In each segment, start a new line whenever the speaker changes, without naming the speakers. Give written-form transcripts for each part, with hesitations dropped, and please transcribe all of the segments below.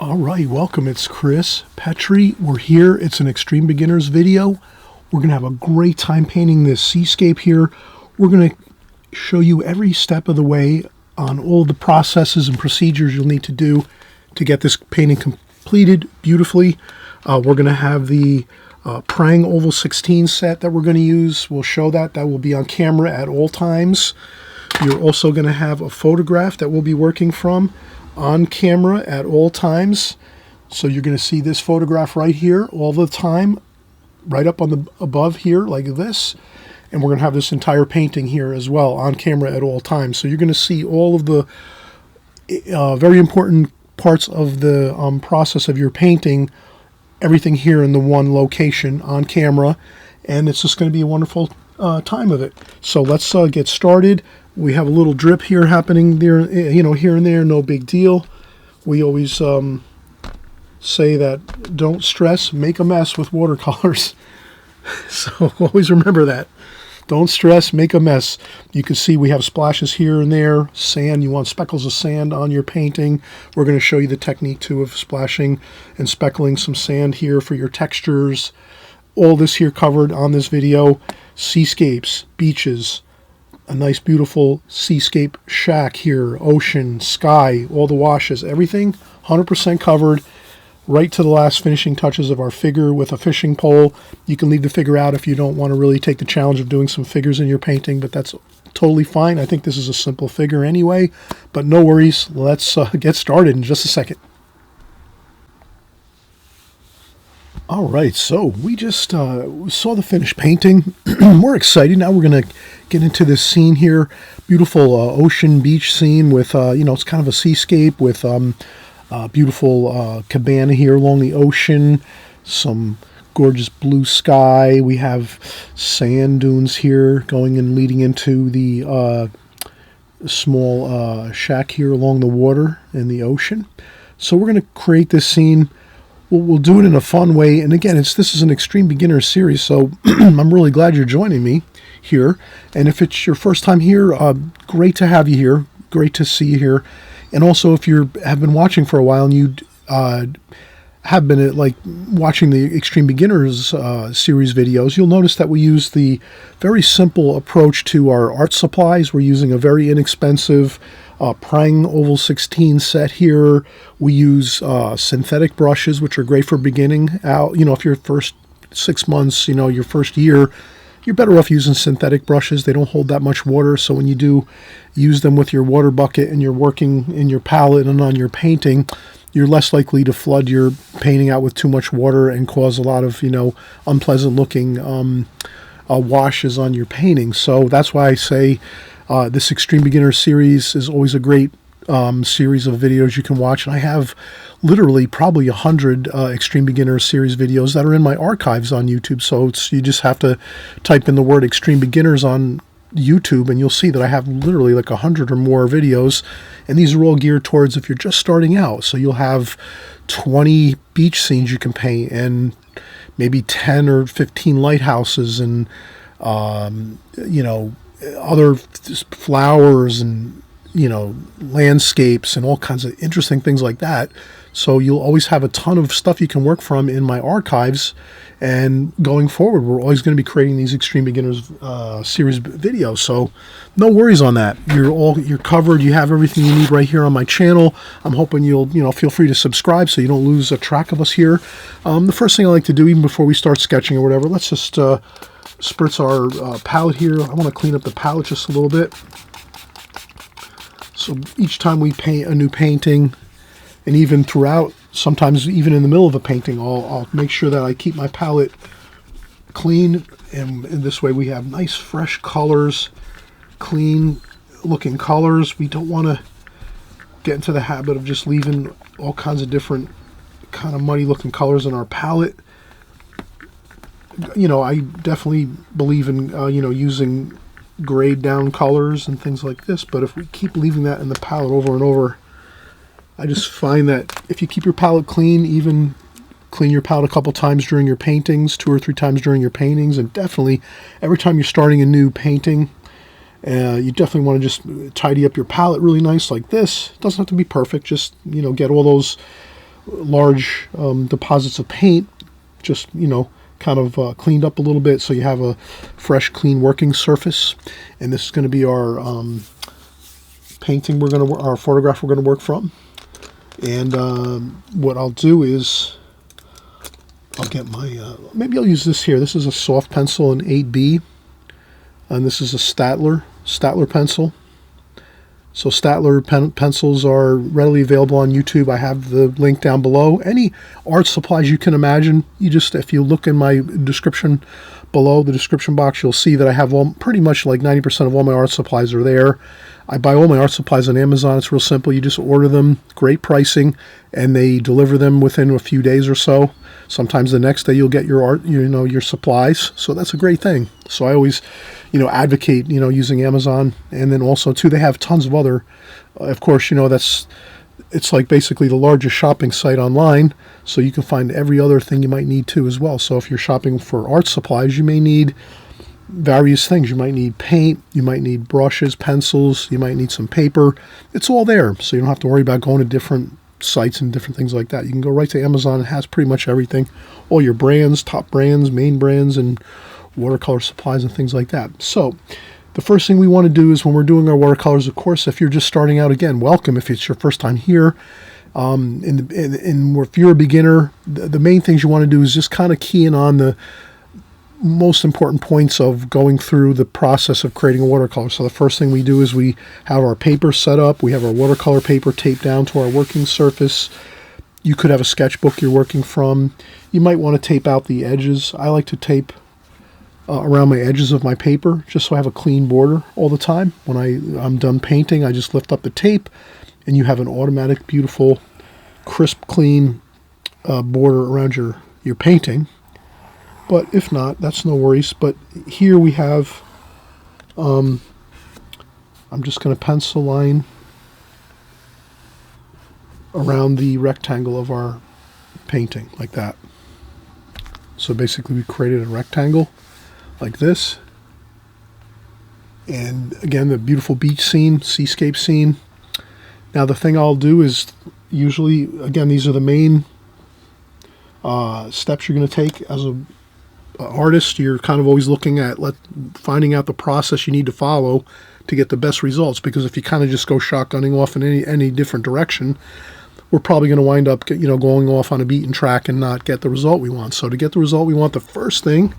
All right, welcome. It's Chris Petrie. We're here. It's an Extreme Beginners video. We're going to have a great time painting this seascape here. We're going to show you every step of the way on all the processes and procedures you'll need to do to get this painting completed beautifully. We're going to have the Prang Oval 16 set that we're going to use. We'll show that. That will be on camera at all times. You're also going to have a photograph that we'll be working from on camera at all times. So you're going to see this photograph right here all the time, right up on the above here like this. And we're going to have this entire painting here as well on camera at all times. So you're going to see all of the very important parts of the process of your painting, everything here in the one location on camera. And it's just going to be a wonderful time of it. So let's get started. We have a little drip here happening there, here and there, no big deal. We always say that don't stress, make a mess with watercolors. So always remember that. Don't stress, make a mess. You can see we have splashes here and there, sand. You want speckles of sand on your painting. We're going to show you the technique too of splashing and speckling some sand here for your textures. All this here covered on this video. Seascapes, beaches, a nice beautiful seascape shack here, ocean, sky, all the washes, everything 100% covered, right to the last finishing touches of our figure with a fishing pole. You can leave the figure out if you don't want to really take the challenge of doing some figures in your painting, but that's totally fine. I think this is a simple figure anyway, but no worries. Let's get started in just a second. All right, so we just saw the finished painting. We're excited. Now we're going to get into this scene here. Beautiful ocean beach scene with, it's kind of a seascape with beautiful cabana here along the ocean. Some gorgeous blue sky. We have sand dunes here going and leading into the small shack here along the water in the ocean. So we're going to create this scene. We'll do it in a fun way. And again, this is an Extreme Beginner series, so I'm really glad you're joining me here. And if it's your first time here, great to have you here. Great to see you here. And also, if you have been watching for a while and you have been watching the Extreme Beginners series videos, you'll notice that we use the very simple approach to our art supplies. We're using a very inexpensive Prang Oval 16 set here. We use synthetic brushes, which are great for beginning out. If your first 6 months, your first year, you're better off using synthetic brushes. They don't hold that much water, so when you do use them with your water bucket and you're working in your palette and on your painting, you're less likely to flood your painting out with too much water and cause a lot of, unpleasant looking washes on your painting. So that's why I say this Extreme Beginner series is always a great series of videos you can watch. And I have literally probably 100 Extreme Beginner series videos that are in my archives on YouTube. So you just have to type in the word Extreme Beginners on YouTube and you'll see that I have literally like 100 or more videos. And these are all geared towards if you're just starting out. So you'll have 20 beach scenes you can paint and maybe 10 or 15 lighthouses and, other flowers and, landscapes and all kinds of interesting things like that. So you'll always have a ton of stuff you can work from in my archives. And going forward, we're always going to be creating these Extreme Beginners series videos. So no worries on that. You're covered. You have everything you need right here on my channel. I'm hoping you'll, feel free to subscribe so you don't lose a track of us here. The first thing I like to do, even before we start sketching or whatever, let's just spritz our palette here. I want to clean up the palette just a little bit. So each time we paint a new painting, and even throughout, sometimes even in the middle of a painting, I'll make sure that I keep my palette clean. And in this way we have nice fresh colors, clean looking colors. We don't want to get into the habit of just leaving all kinds of different kind of muddy looking colors in our palette. I definitely believe in, using grayed down colors and things like this, but if we keep leaving that in the palette over and over, I just find that if you keep your palette clean, even clean your palette a couple times during your paintings, 2 or 3 times during your paintings, and definitely every time you're starting a new painting, you definitely want to just tidy up your palette really nice like this. It doesn't have to be perfect, just, get all those large deposits of paint, just, kind of cleaned up a little bit so you have a fresh, clean working surface. And this is going to be our painting our photograph we're going to work from. And what I'll do is I'll get my, maybe I'll use this here. This is a soft pencil in 8B, and this is a Statler pencil. So Statler pencils are readily available on YouTube. I have the link down below. Any art supplies you can imagine, if you look in my description below, the description box, you'll see that I have pretty much like 90% of all my art supplies are there. I buy all my art supplies on Amazon. It's real simple. You just order them, great pricing, and they deliver them within a few days or so. Sometimes the next day you'll get your art, your supplies. So that's a great thing. So I always, advocate, using Amazon. And then also too, they have tons of other, of course, it's like basically the largest shopping site online. So you can find every other thing you might need too as well. So if you're shopping for art supplies, you may need various things. You might need paint, you might need brushes, pencils, you might need some paper. It's all there. So you don't have to worry about going to different sites and different things like that. You can go right to Amazon. It has pretty much everything, all your brands, top brands, main brands, and watercolor supplies and things like that. So the first thing we want to do is when we're doing our watercolors, of course, if you're just starting out, again, welcome if it's your first time here. If you're a beginner, the main things you want to do is just kind of key in on the most important points of going through the process of creating a watercolor. So the first thing we do is we have our paper set up. We have our watercolor paper taped down to our working surface. You could have a sketchbook you're working from. You might want to tape out the edges. I like to tape around my edges of my paper just so I have a clean border all the time. When I'm done painting, I just lift up the tape and you have an automatic, beautiful, crisp, clean border around your painting. But if not, that's no worries. But here we have, I'm just going to pencil line around the rectangle of our painting, like that. So basically we created a rectangle like this. And again, the beautiful beach scene, seascape scene. Now the thing I'll do is usually, again, these are the main steps you're going to take as a artist. You're kind of always looking at finding out the process you need to follow to get the best results, because if you kind of just go shotgunning off in any different direction, we're probably going to wind up going off on a beaten track and not get the result we want. So to get the result we want, the first thing,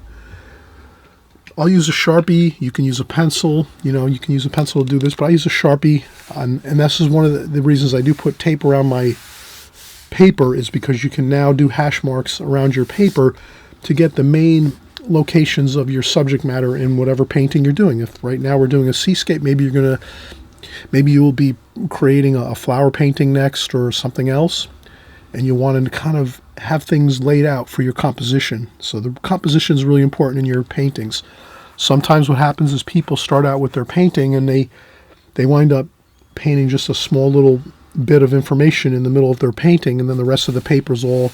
I'll use a Sharpie. You can use a pencil. You can use a pencil to do this, but I use a Sharpie, and this is one of the reasons I do put tape around my paper, is because you can now do hash marks around your paper to get the main locations of your subject matter in whatever painting you're doing. If right now we're doing a seascape, maybe you will be creating a flower painting next or something else, and you want to kind of have things laid out for your composition. So the composition is really important in your paintings. Sometimes what happens is people start out with their painting and they wind up painting just a small little bit of information in the middle of their painting, and then the rest of the paper's all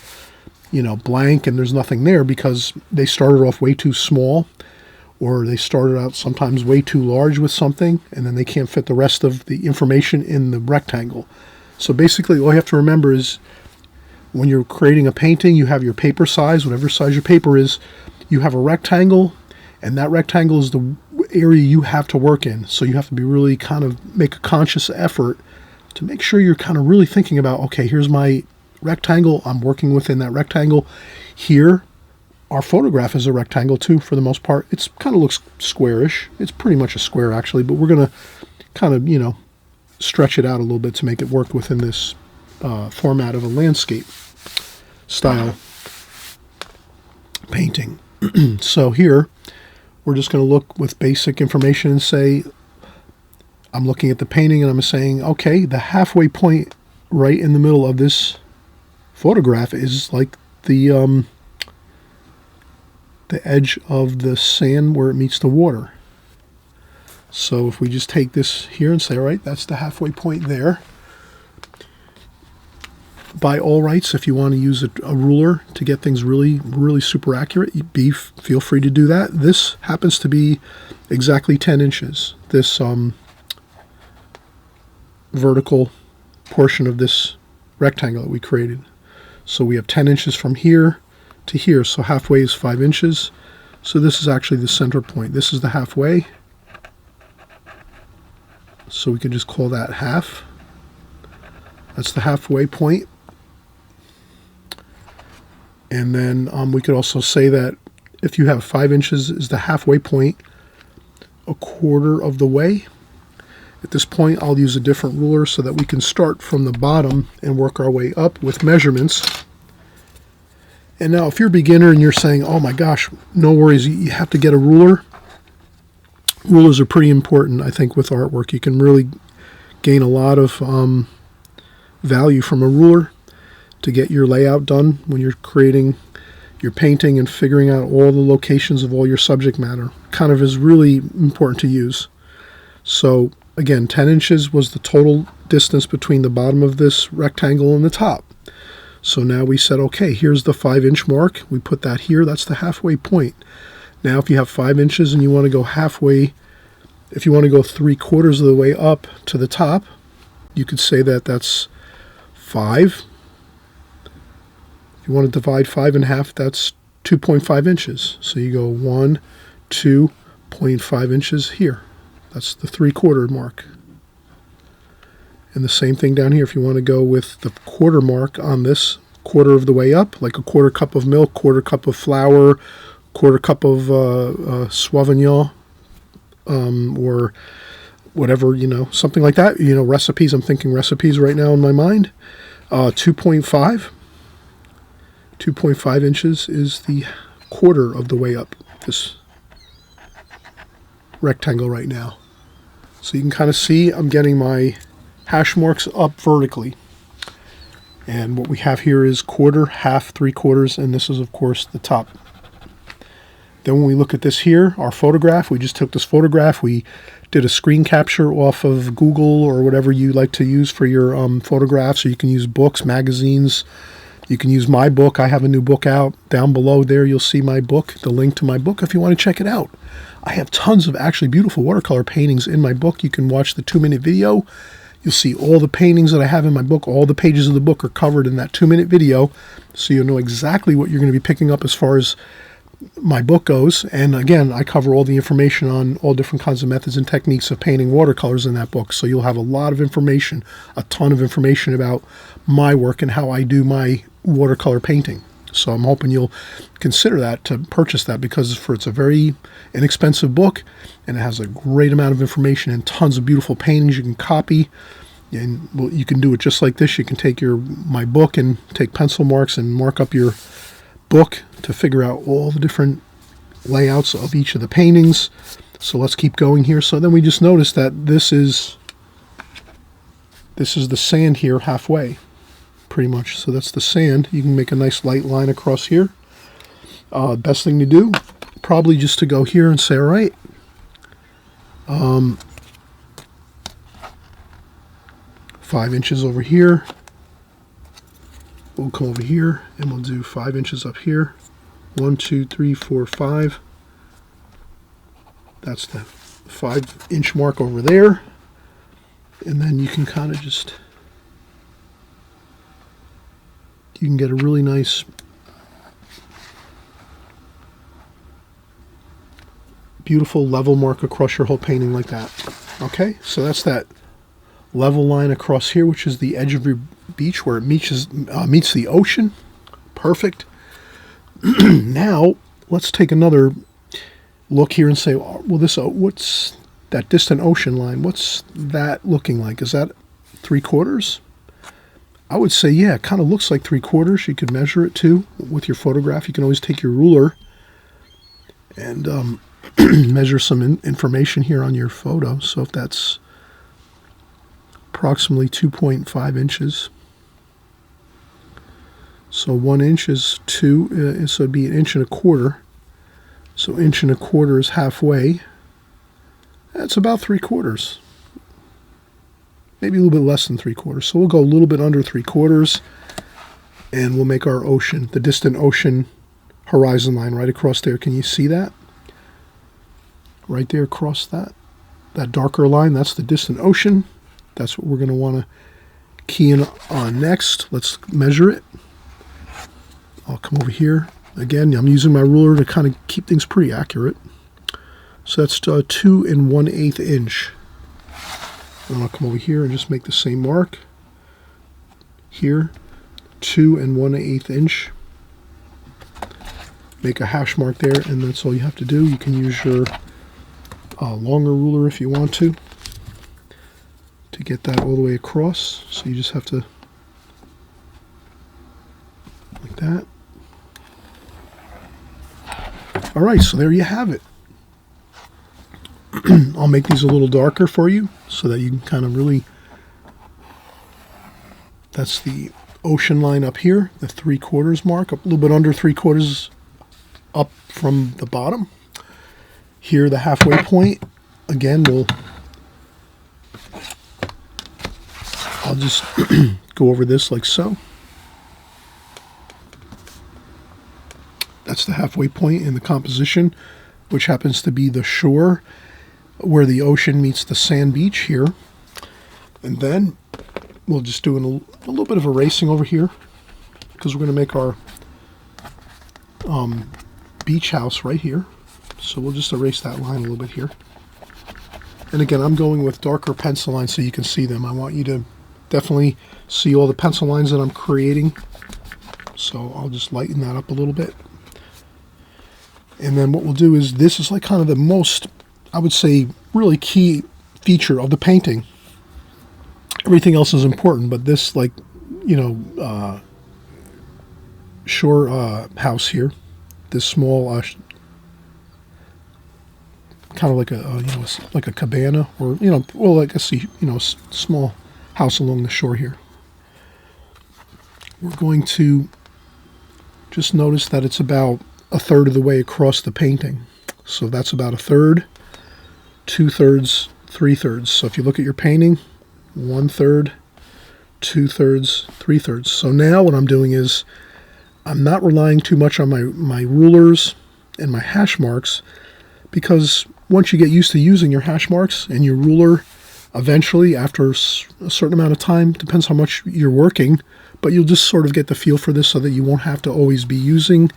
blank and there's nothing there because they started off way too small, or they started out sometimes way too large with something, and then they can't fit the rest of the information in the rectangle. So basically all you have to remember is when you're creating a painting, you have your paper size, whatever size your paper is, you have a rectangle, and that rectangle is the area you have to work in. So you have to be really kind of make a conscious effort to make sure you're kind of really thinking about, okay, here's my rectangle, I'm working within that rectangle. Here, our photograph is a rectangle too, for the most part. It's kind of looks squarish. It's pretty much a square actually, but we're going to kind of, stretch it out a little bit to make it work within this format of a landscape style painting. So here, we're just going to look with basic information and say, I'm looking at the painting and I'm saying, okay, the halfway point right in the middle of this photograph is like the edge of the sand where it meets the water. So if we just take this here and say, all right, that's the halfway point there. By all rights, if you want to use a ruler to get things really, really super accurate, feel free to do that. This happens to be exactly 10 inches. This vertical portion of this rectangle that we created. So we have 10 inches from here to here. So halfway is 5 inches. So this is actually the center point. This is the halfway. So we can just call that half. That's the halfway point. And then we could also say that if you have 5 inches is the halfway point, a quarter of the way. At this point, I'll use a different ruler so that we can start from the bottom and work our way up with measurements. And now if you're a beginner and you're saying, oh my gosh, no worries, you have to get a ruler. Rulers are pretty important, I think, with artwork. You can really gain a lot of value from a ruler to get your layout done when you're creating your painting and figuring out all the locations of all your subject matter. Kind of is really important to use. So again, 10 inches was the total distance between the bottom of this rectangle and the top. So now we said, okay, here's the 5-inch mark. We put that here. That's the halfway point. Now if you have 5 inches and you want to go halfway, if you want to go 3/4 of the way up to the top, you could say that that's 5. If you want to divide 5 in half, that's 2.5 inches. So you go 1, 2.5 inches here. That's the 3/4 mark. And the same thing down here. If you want to go with the quarter mark on this, quarter of the way up, like a 1/4 cup of milk, 1/4 cup of flour, 1/4 cup of Sauvignon, or whatever, something like that. Recipes. I'm thinking recipes right now in my mind. 2.5 inches is the quarter of the way up this rectangle right now. So you can kind of see I'm getting my hash marks up vertically. And what we have here is quarter, half, 3/4, and this is, of course, the top. Then when we look at this here, our photograph, we just took this photograph. We did a screen capture off of Google or whatever you like to use for your photographs. So you can use books, magazines. You can use my book. I have a new book out. Down below there, you'll see my book, the link to my book if you want to check it out. I have tons of actually beautiful watercolor paintings in my book. You can watch the 2-minute video. You'll see all the paintings that I have in my book. All the pages of the book are covered in that 2-minute video. So you'll know exactly what you're going to be picking up as far as my book goes. And again, I cover all the information on all different kinds of methods and techniques of painting watercolors in that book. So you'll have a lot of information, a ton of information about my work and how I do my watercolor painting. So I'm hoping you'll consider that to purchase that, because it's a very inexpensive book and it has a great amount of information and tons of beautiful paintings you can copy. And you can do it just like this. You can take my book and take pencil marks and mark up your book to figure out all the different layouts of each of the paintings. So let's keep going here. So then we just noticed that this is the sand here halfway, pretty much. So that's the sand. You can make a nice light line across here. Best thing to do, probably just to go here and say, all right, 5 inches over here. We'll come over here and we'll do 5 inches up here. 1, 2, 3, 4, 5. That's the 5-inch mark over there. And then you can kind of you can get a really nice beautiful level mark across your whole painting like that. Okay, so that's that level line across here, which is the edge of your beach where it meets the ocean. Perfect. Now let's take another look here and say, well, what's that distant ocean line? What's that looking like? Is that 3/4? I would say, yeah, it kind of looks like 3/4. You could measure it too with your photograph. You can always take your ruler and measure some information here on your photo. So if that's approximately 2.5 inches. So 1 inch is 2, so it'd be 1 1/4 inches. So 1 1/4 inches is halfway. That's about 3/4. Maybe a little bit less than 3/4. So we'll go a little bit under 3/4, and we'll make our ocean, the distant ocean horizon line right across there. Can you see that? Right there across that darker line, that's the distant ocean. That's what we're going to want to key in on next. Let's measure it. I'll come over here. Again, I'm using my ruler to kind of keep things pretty accurate. So that's 2 1/8 inch. And I'll come over here and just make the same mark. Here, 2 1/8 inch. Make a hash mark there, and that's all you have to do. You can use your longer ruler if you want to get that all the way across. So you just have to, like that. All right, so there you have it. I'll make these a little darker for you so that you can kind of really, that's the ocean line up here, the 3/4 mark, a little bit under 3/4 up from the bottom. Here, the halfway point. Again, I'll just go over this like so. That's the halfway point in the composition, which happens to be the shore where the ocean meets the sand beach here. And then we'll just do a little bit of erasing over here because we're going to make our beach house right here. So we'll just erase that line a little bit here. And again, I'm going with darker pencil lines so you can see them. I want you to definitely see all the pencil lines that I'm creating. So I'll just lighten that up a little bit. And then what we'll do is, this is like kind of the most, I would say, really key feature of the painting. Everything else is important, but this, like, you know, shore house here, this small, kind of like a, you know, like a cabana, or, you know, well, like a, you know, small house along the shore here. We're going to just notice that it's about 1/3 of the way across the painting. So that's about 1/3, 2/3, 3/3. So if you look at your painting, 1/3, 2/3, 3/3. So now what I'm doing is, I'm not relying too much on my rulers and my hash marks, because once you get used to using your hash marks and your ruler, eventually, after a certain amount of time, depends how much you're working, but you'll just sort of get the feel for this so that you won't have to always be using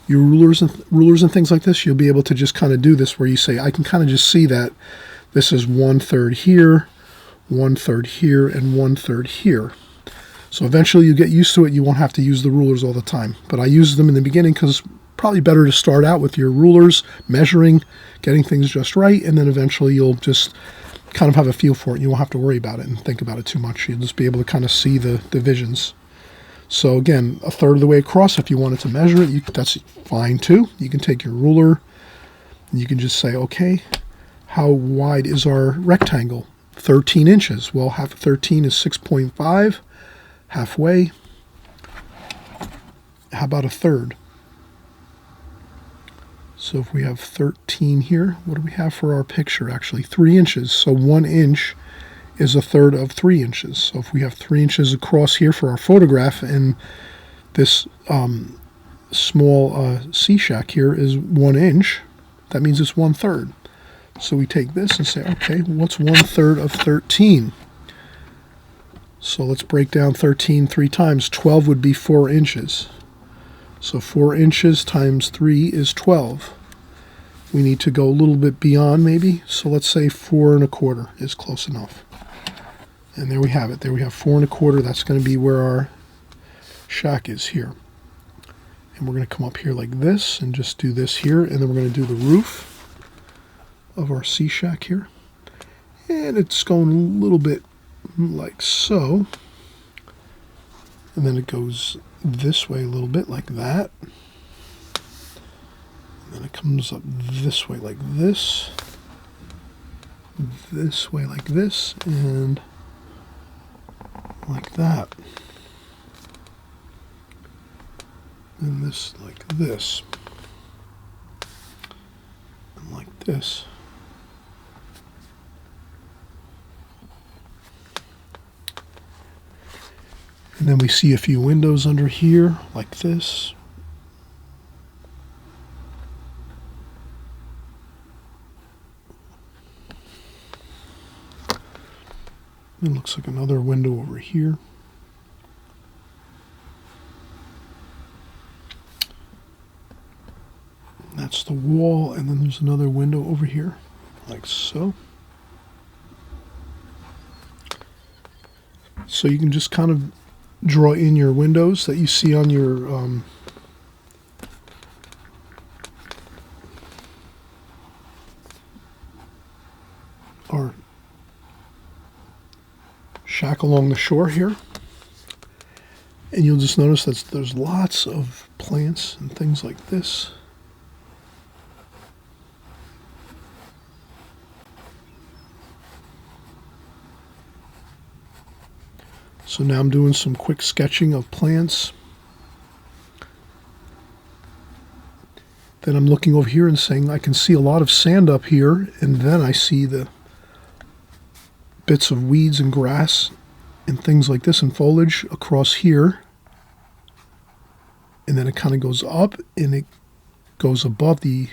your rulers and things like this. You'll be able to just kind of do this where you say, I can kind of just see that this is 1/3 here, 1/3 here, and 1/3 here. So eventually you get used to it. You won't have to use the rulers all the time. But I use them in the beginning because probably better to start out with your rulers, measuring, getting things just right, and then eventually you'll just kind of have a feel for it. You won't have to worry about it and think about it too much. You'll just be able to kind of see the divisions. So again, 1/3 of the way across, if you wanted to measure it, that's fine too. You can take your ruler and you can just say, okay, how wide is our rectangle? 13 inches. Well, half of 13 is 6.5, halfway. How about 1/3? So if we have 13 here, what do we have for our picture? Actually, 3 inches. So 1 inch is 1/3 of 3 inches. So if we have 3 inches across here for our photograph, and this small sea shack here is 1 inch, that means it's 1/3. So we take this and say, okay, what's 1/3 of 13? So let's break down 13 3 times. 12 would be 4 inches. So 4 inches times 3 is 12. We need to go a little bit beyond maybe. So let's say 4 1/4 is close enough. And there we have it. There we have 4 1/4. That's going to be where our shack is here. And we're going to come up here like this and just do this here. And then we're going to do the roof of our sea shack here. And it's going a little bit like so. And then it goes this way a little bit like that. And then it comes up this way like this way like this, and like that. And this like this. And like this. And then we see a few windows under here, like this. It looks like another window over here. that's the wall, and then there's another window over here, like so. So you can just kind of draw in your windows that you see on your our shack along the shore here. And you'll just notice that there's lots of plants and things like this. So now I'm doing some quick sketching of plants. Then I'm looking over here and saying I can see a lot of sand up here, and then I see the bits of weeds and grass and things like this and foliage across here. And then it kind of goes up and it goes above the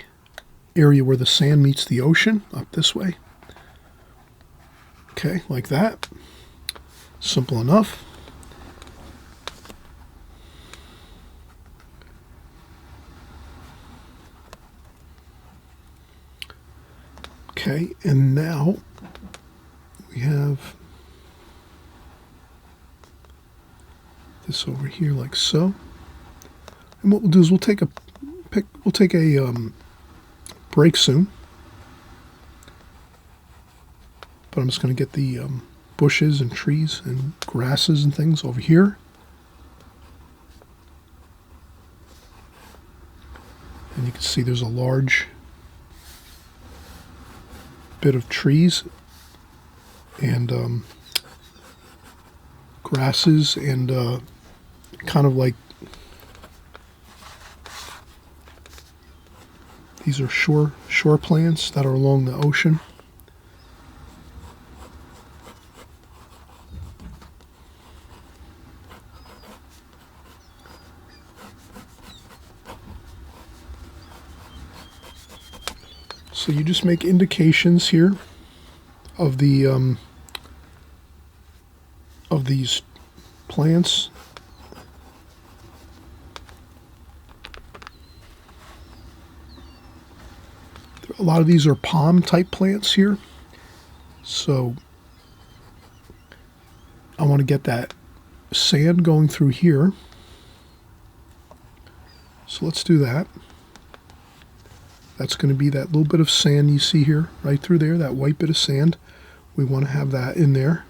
area where the sand meets the ocean, up this way. Okay, like that. Simple enough. Okay, and now we have this over here like so. And what we'll do is we'll take a break soon. But I'm just going to get the bushes and trees and grasses and things over here. And you can see there's a large bit of trees and grasses and kind of like these are shore plants that are along the ocean. So you just make indications here of the of these plants. A lot of these are palm type plants here. So I want to get that sand going through here. So let's do that. That's going to be that little bit of sand you see here, right through there, that white bit of sand. We want to have that in there.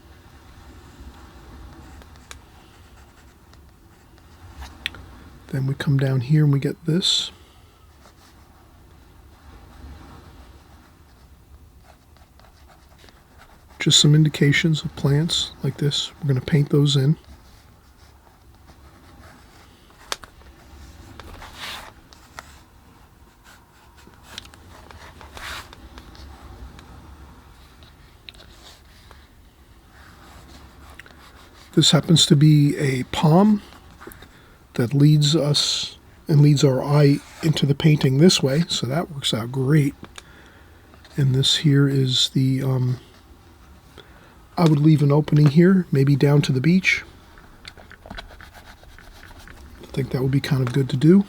Then we come down here and we get this. Just some indications of plants like this. We're going to paint those in. This happens to be a palm that leads us and leads our eye into the painting this way, so that works out great. And this here is the, I would leave an opening here, maybe down to the beach. I think that would be kind of good to do.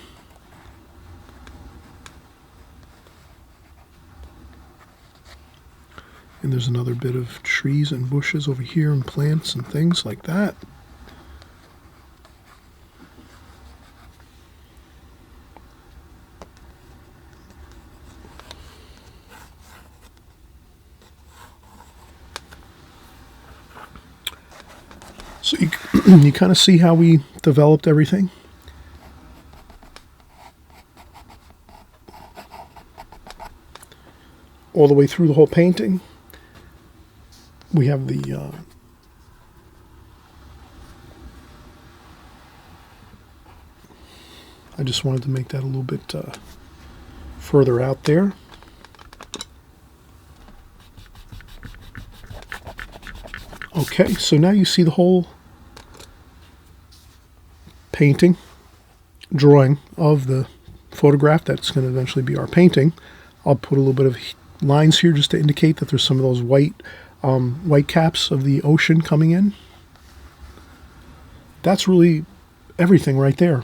And there's another bit of trees and bushes over here and plants and things like that. So you kind of see how we developed everything. All the way through the whole painting. We have the I just wanted to make that a little bit further out there. Okay, so now you see the whole painting, drawing of the photograph that's going to eventually be our painting. I'll put a little bit of lines here just to indicate that there's some of those white caps of the ocean coming in. That's really everything right there.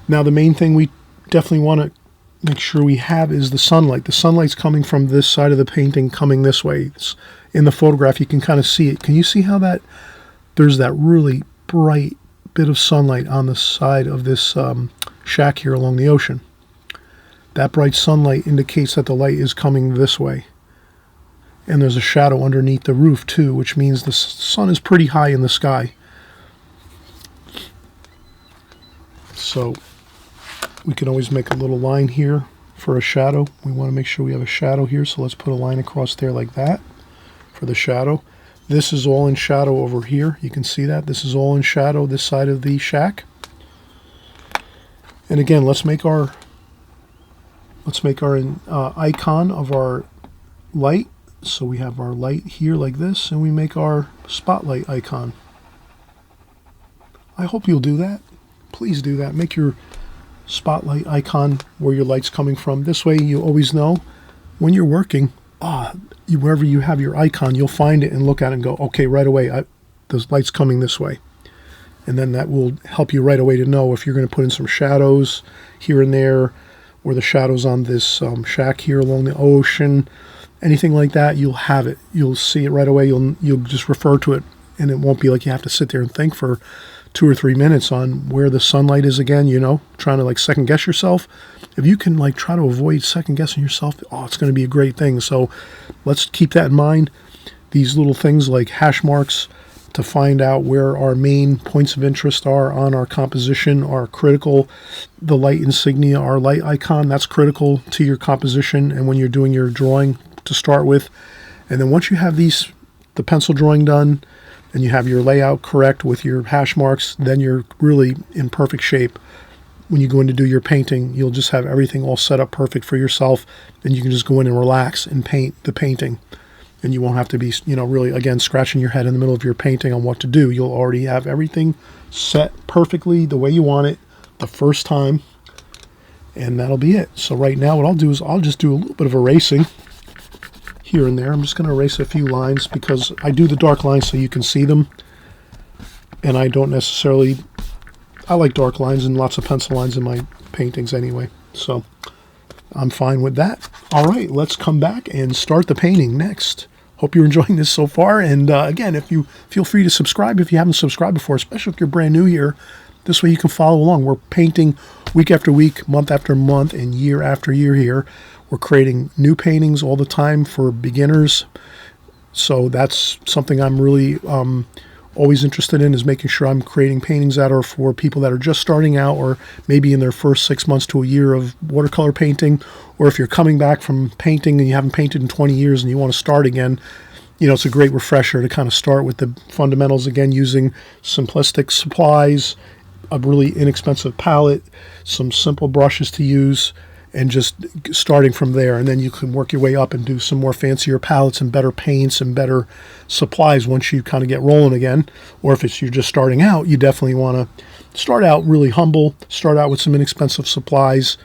Now the main thing we definitely want to make sure we have is the sunlight. The sunlight's coming from this side of the painting, coming this way. It's in the photograph, you can kind of see it. Can you see how there's that really bright bit of sunlight on the side of this shack here along the ocean? That bright sunlight indicates that the light is coming this way. And there's a shadow underneath the roof too, which means the sun is pretty high in the sky. So we can always make a little line here for a shadow. We want to make sure we have a shadow here, so let's put a line across there like that for the shadow. This is all in shadow over here. You can see that. This is all in shadow, this side of the shack. And again, let's make our icon of our light. So we have our light here like this, and we make our spotlight icon. I hope you'll do that. Please do that. Make your spotlight icon where your light's coming from. This way you always know when you're working, wherever you have your icon, you'll find it and look at it and go, okay, right away, the light's coming this way. And then that will help you right away to know if you're going to put in some shadows here and there, or the shadows on this shack here along the ocean, anything like that. You'll have it. You'll see it right away. You'll just refer to it, and it won't be like you have to sit there and think for 2 or 3 minutes on where the sunlight is again, trying to like second guess yourself. If you can like try to avoid second guessing yourself, it's going to be a great thing. So let's keep that in mind. These little things like hash marks to find out where our main points of interest are on our composition are critical. The light insignia, our light icon, that's critical to your composition and when you're doing your drawing to start with. And then once you have the pencil drawing done and you have your layout correct with your hash marks, then you're really in perfect shape. When you go in to do your painting, you'll just have everything all set up perfect for yourself, and you can just go in and relax and paint the painting. And you won't have to be, really, again, scratching your head in the middle of your painting on what to do. You'll already have everything set perfectly the way you want it the first time, and that'll be it. So right now what I'll do is I'll just do a little bit of erasing here and there. I'm just going to erase a few lines because I do the dark lines so you can see them, and I like dark lines and lots of pencil lines in my paintings anyway, so I'm fine with that. All right, let's come back and start the painting next. Hope you're enjoying this so far, and again, if you feel free to subscribe if you haven't subscribed before, especially if you're brand new here. This way you can follow along. We're painting week after week, month after month, and year after year here. We're creating new paintings all the time for beginners. So that's something I'm really always interested in, is making sure I'm creating paintings that are for people that are just starting out, or maybe in their first 6 months to a year of watercolor painting, or if you're coming back from painting and you haven't painted in 20 years and you want to start again. It's a great refresher to kind of start with the fundamentals again, using simplistic supplies, a really inexpensive palette, some simple brushes to use, and just starting from there. And then you can work your way up and do some more fancier palettes and better paints and better supplies once you kind of get rolling again. Or if you're just starting out, you definitely want to start out really humble, start out with some inexpensive supplies.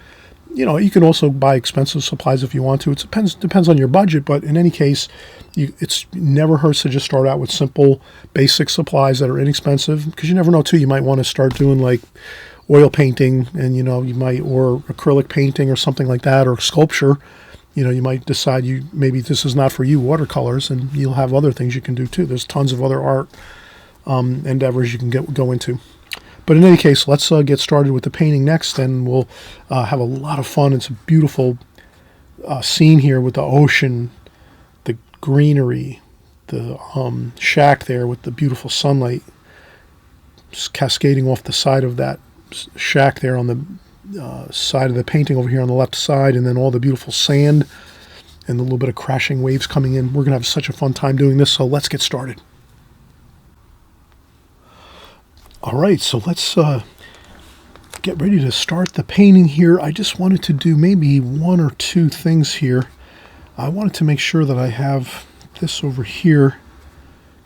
You can also buy expensive supplies if you want to. It depends on your budget, but in any case, it's never hurts to just start out with simple, basic supplies that are inexpensive, because you never know too. You might want to start doing like oil painting, and you might, or acrylic painting or something like that, or sculpture. You might decide maybe this is not for you, watercolors, and you'll have other things you can do too. There's tons of other art endeavors you can go into. But in any case, let's get started with the painting next, and we'll have a lot of fun. It's a beautiful scene here with the ocean, the greenery, the shack there with the beautiful sunlight just cascading off the side of that shack there on the side of the painting over here on the left side, and then all the beautiful sand and a little bit of crashing waves coming in. We're going to have such a fun time doing this, so let's get started. All right, so let's get ready to start the painting here. I just wanted to do maybe 1 or 2 things here. I wanted to make sure that I have this over here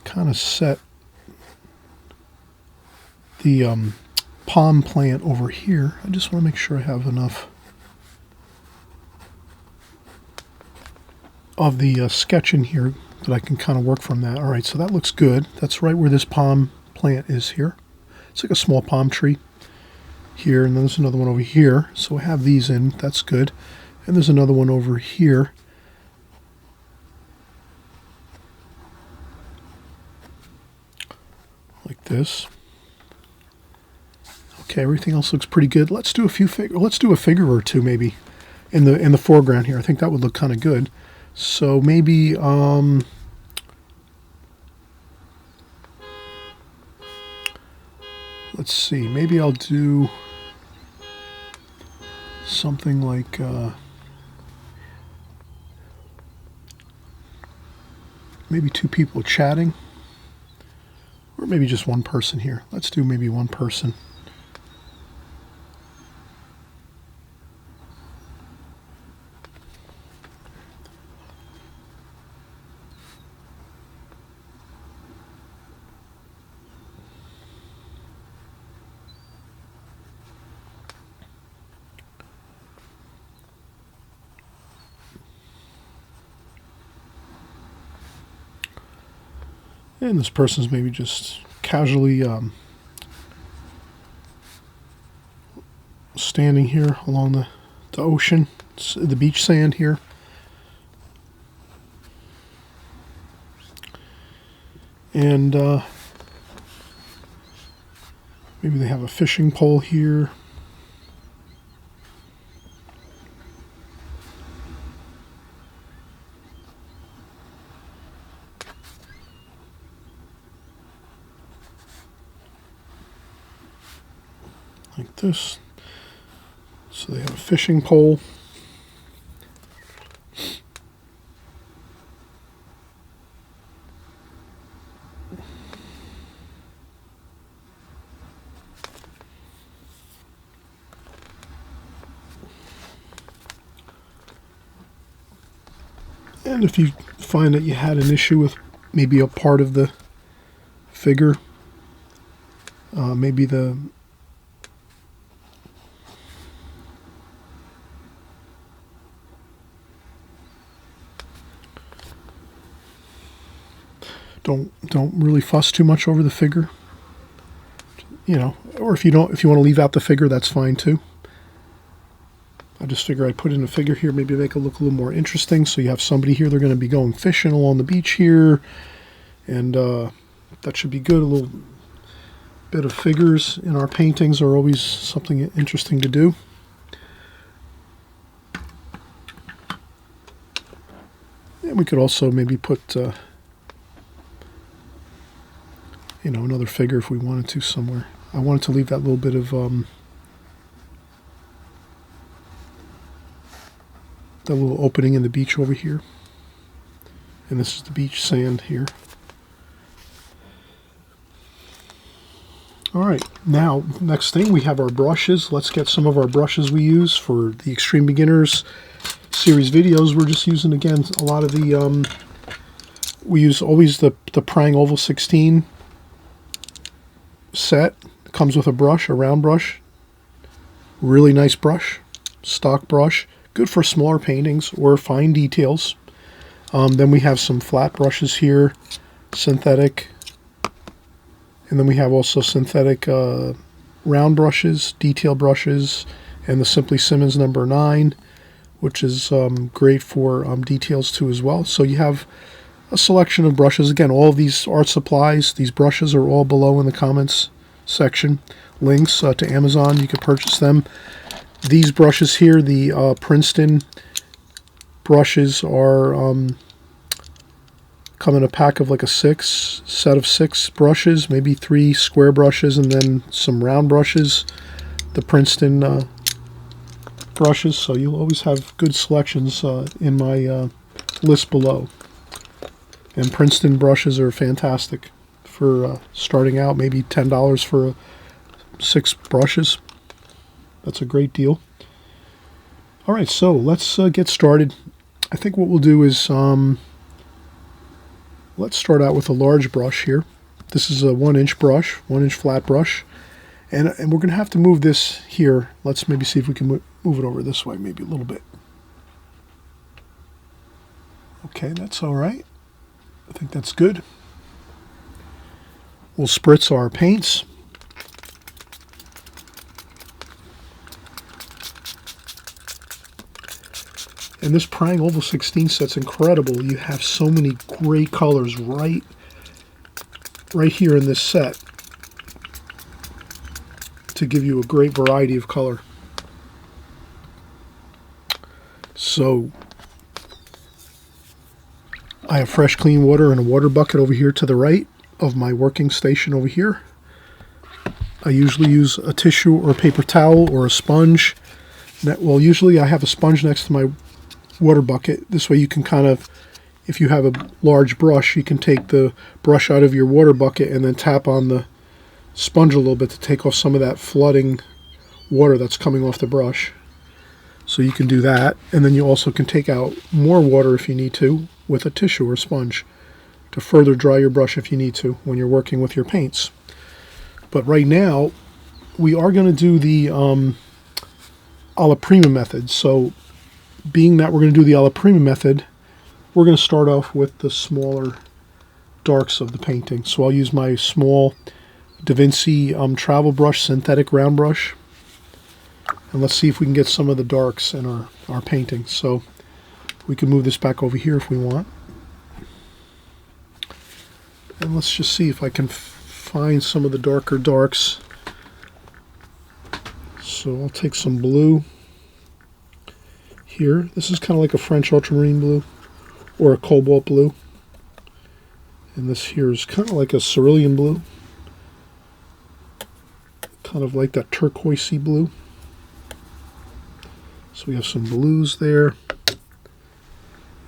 kind of set. The palm plant over here, I just want to make sure I have enough of the sketch in here that I can kind of work from that. All right, so that looks good. That's right where this palm plant is here. It's like a small palm tree. here, and then there's another one over here. So I have these in, that's good. And there's another one over here. Like this. Okay, everything else looks pretty good. Let's do a figure or two maybe in the foreground here. I think that would look kind of good. So maybe let's see, maybe I'll do something like maybe two people chatting, or maybe just one person here. Let's do maybe one person. And this person's maybe just casually standing here along the ocean, the beach sand here. And maybe they have a fishing pole here. Like this. So they have a fishing pole. And if you find that you had an issue with maybe a part of the figure, maybe the don't really fuss too much over the figure, you know, or if you want to leave out the figure, that's fine too. I just figure I'd put in a figure here, maybe make it look a little more interesting. So you have somebody here, they're going to be going fishing along the beach here, and that should be good. A little bit of figures in our paintings are always something interesting to do. And we could also maybe put you know, another figure if we wanted to somewhere. I wanted to leave that little bit of that little opening in the beach over here. And this is the beach sand here. All right, now next thing, we have our brushes. Let's get some of our brushes we use for the Extreme Beginners series videos. We're just using, again, a lot of the we use always the Prang Oval 16 set. It comes with a brush, a round brush, really nice brush, stock brush, good for smaller paintings or fine details. Then we have some flat brushes here, synthetic, and then we have also synthetic round brushes, detail brushes, and the Simply Simmons number 9, which is great for details too as well. So you have a selection of brushes. Again, all of these art supplies, these brushes are all below in the comments section. Links to Amazon, you can purchase them. These brushes here, the Princeton brushes, are come in a pack of like a set of 6 brushes, maybe 3 square brushes and then some round brushes, the Princeton brushes. So you'll always have good selections in my list below. And Princeton brushes are fantastic for starting out, maybe $10 for 6 brushes. That's a great deal. All right, so let's get started. I think what we'll do is let's start out with a large brush here. This is a 1-inch brush, 1-inch flat brush. And we're going to have to move this here. Let's maybe see if we can move it over this way, maybe a little bit. Okay, that's all right. I think that's good. We'll spritz our paints. And this Prang Oval 16 set's incredible. You have so many great colors right here in this set to give you a great variety of color. So I have fresh clean water in a water bucket over here to the right of my working station over here. I usually use a tissue or a paper towel or a sponge. Well, usually I have a sponge next to my water bucket. This way you can kind of, if you have a large brush, you can take the brush out of your water bucket and then tap on the sponge a little bit to take off some of that flooding water that's coming off the brush. So you can do that, and then you also can take out more water if you need to with a tissue or sponge to further dry your brush if you need to when you're working with your paints. But right now we are going to do the alla prima method. So being that we're going to do the alla prima method, we're going to start off with the smaller darks of the painting. So I'll use my small Da Vinci travel brush, synthetic round brush, and let's see if we can get some of the darks in our painting. So we can move this back over here if we want. And let's just see if I can find some of the darker darks. So I'll take some blue here. This is kind of like a French ultramarine blue or a cobalt blue. And this here is kind of like a cerulean blue. Kind of like that turquoisey blue. So we have some blues there,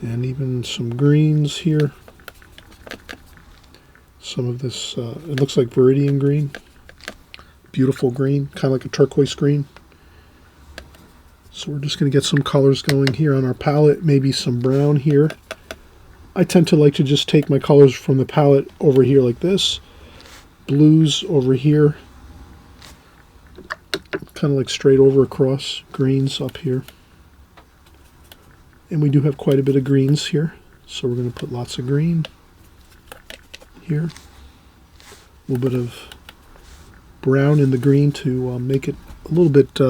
and even some greens here. Some of this, it looks like viridian green. Beautiful green, kind of like a turquoise green. So we're just going to get some colors going here on our palette, maybe some brown here. I tend to like to just take my colors from the palette over here like this. Blues over here. Kind of like straight over across, greens up here. And we do have quite a bit of greens here, so we're going to put lots of green here. A little bit of brown in the green to make it a little bit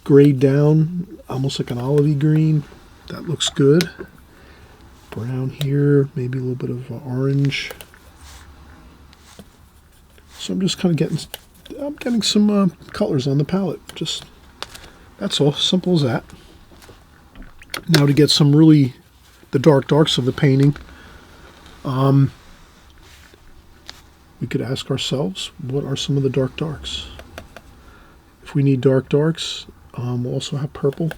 grayed down, almost like an olivey green. That looks good. Brown here, maybe a little bit of orange. So I'm just kind of getting some colors on the palette. Just, that's all, simple as that. Now to get some really the darks of the painting, we could ask ourselves, what are some of the darks? If we need darks, we'll also have purple.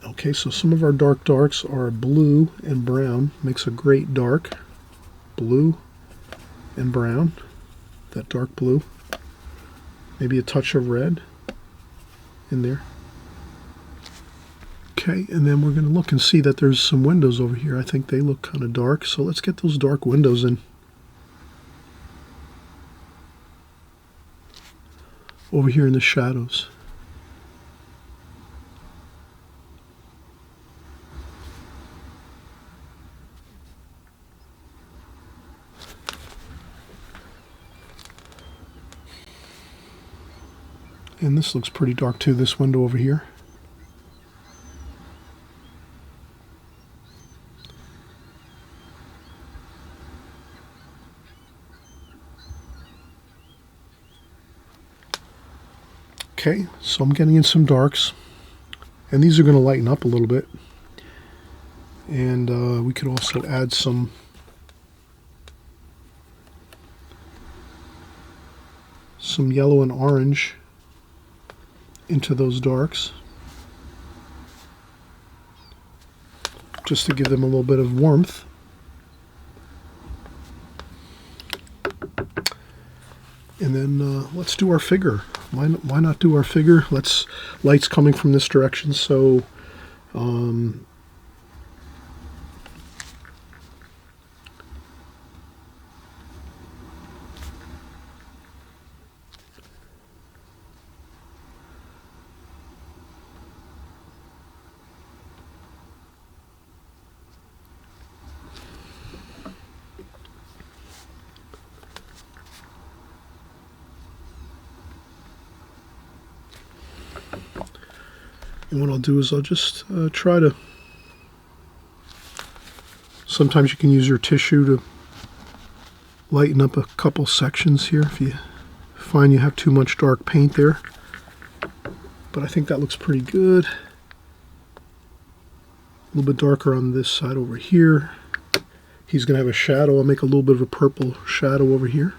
Okay, so some of our darks are blue and brown. Makes a great dark. Blue and brown. That dark blue. Maybe a touch of red in there. Okay, and then we're going to look and see that there's some windows over here. I think they look kind of dark, so let's get those dark windows in. Over here in the shadows. And this looks pretty dark too, this window over here. Okay, so I'm getting in some darks, and these are going to lighten up a little bit. And we could also add some yellow and orange into those darks, just to give them a little bit of warmth. And then let's do our figure. Why not do our figure? Light's coming from this direction, so And what I'll do is I'll just try to, sometimes you can use your tissue to lighten up a couple sections here if you find you have too much dark paint there. But I think that looks pretty good. A little bit darker on this side over here. He's going to have a shadow. I'll make a little bit of a purple shadow over here.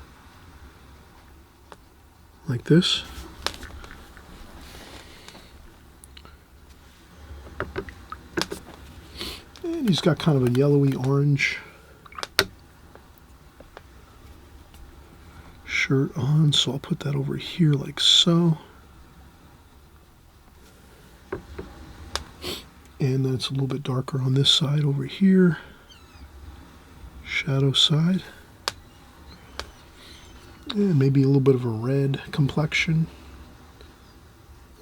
Like this. And he's got kind of a yellowy orange shirt on, so I'll put that over here like so. And then it's a little bit darker on this side over here. Shadow side. And maybe a little bit of a red complexion.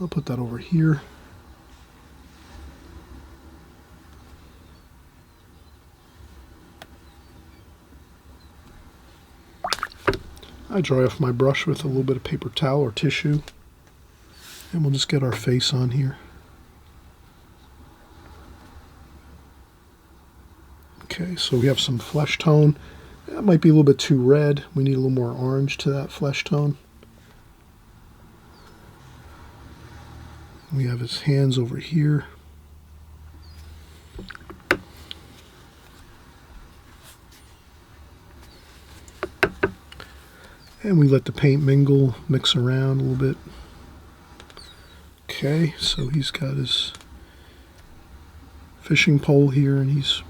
I'll put that over here. I dry off my brush with a little bit of paper towel or tissue, and we'll just get our face on here. Okay, so we have some flesh tone. That might be a little bit too red. We need a little more orange to that flesh tone. We have his hands over here. And we let the paint mingle, mix around a little bit. Okay, so he's got his fishing pole here, and he's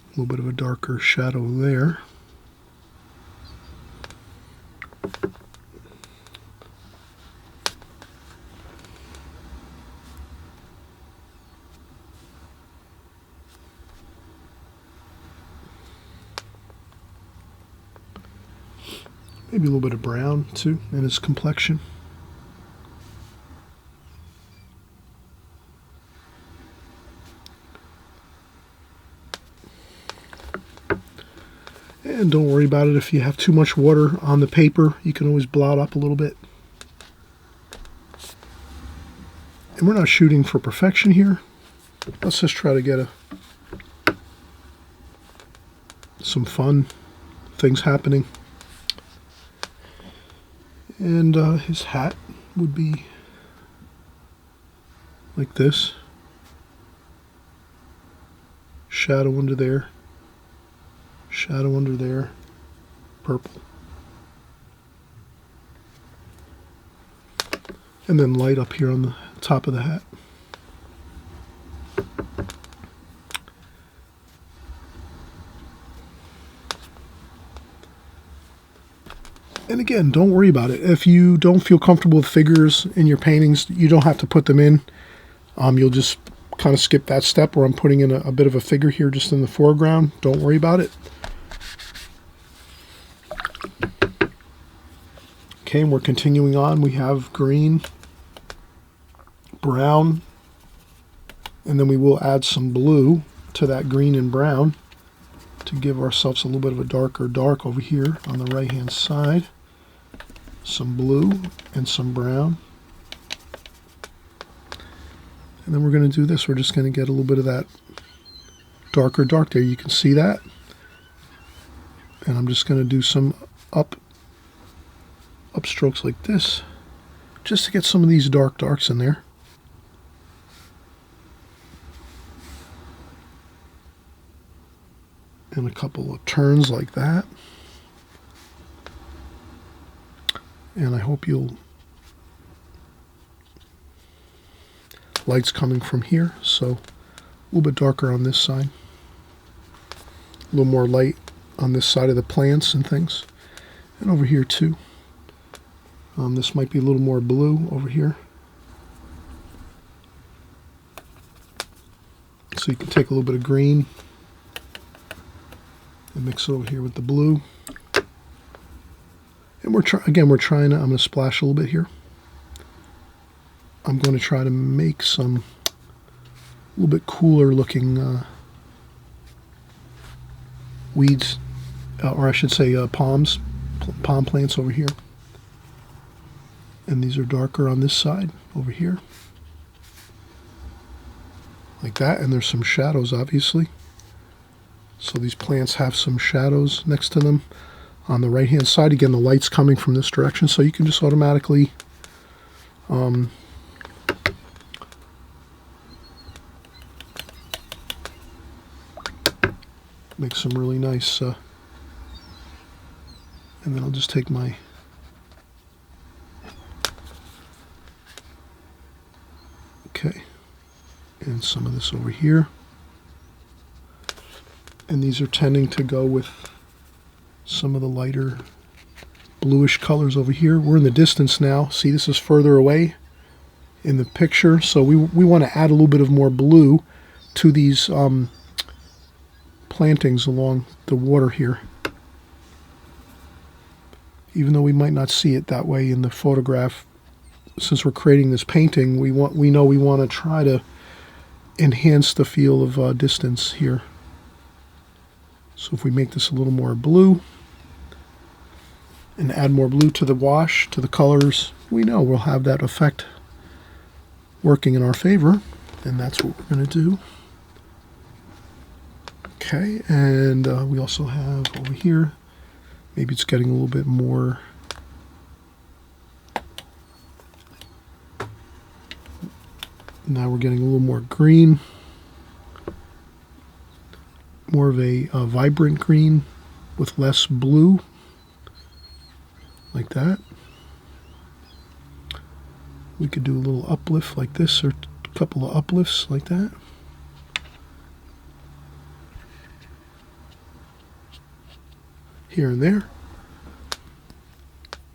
a little bit of a darker shadow there. Maybe a little bit of brown too in his complexion. And don't worry about it if you have too much water on the paper. You can always blot up a little bit. And we're not shooting for perfection here. Let's just try to get some fun things happening. And his hat would be like this. Shadow under there. Shadow under there. Purple. And then light up here on the top of the hat. And again, don't worry about it. If you don't feel comfortable with figures in your paintings, you don't have to put them in. You'll just kind of skip that step where I'm putting in a bit of a figure here just in the foreground. Don't worry about it. Okay, and we're continuing on. We have green, brown, and then we will add some blue to that green and brown to give ourselves a little bit of a darker dark over here on the right hand side. Some blue and some brown. And then we're going to do this. We're just going to get a little bit of that darker dark there. You can see that. And I'm just going to do some up strokes like this, just to get some of these darks in there. And a couple of turns like that. And I hope you'll... Light's coming from here, so a little bit darker on this side. A little more light on this side of the plants and things. And over here too. This might be a little more blue over here. So you can take a little bit of green and mix it over here with the blue. And we're trying to, I'm going to splash a little bit here. I'm going to try to make some a little bit cooler looking weeds or I should say palm plants over here. And these are darker on this side over here. Like that, and there's some shadows obviously. So these plants have some shadows next to them. On the right hand side, again, the light's coming from this direction, so you can just automatically make some really nice, and then I'll just take my okay, and some of this over here. And these are tending to go with some of the lighter bluish colors over here. We're in the distance now. See, this is further away in the picture, so we want to add a little bit of more blue to these plantings along the water here. Even though we might not see it that way in the photograph, since we're creating this painting, we know we want to try to enhance the feel of distance here. So if we make this a little more blue and add more blue to the wash, to the colors, we know we'll have that effect working in our favor, and that's what we're going to do. Okay, and we also have over here, maybe it's getting a little bit more now we're getting a little more green, more of a vibrant green with less blue, like that. We could do a little uplift like this, or a couple of uplifts like that. Here and there.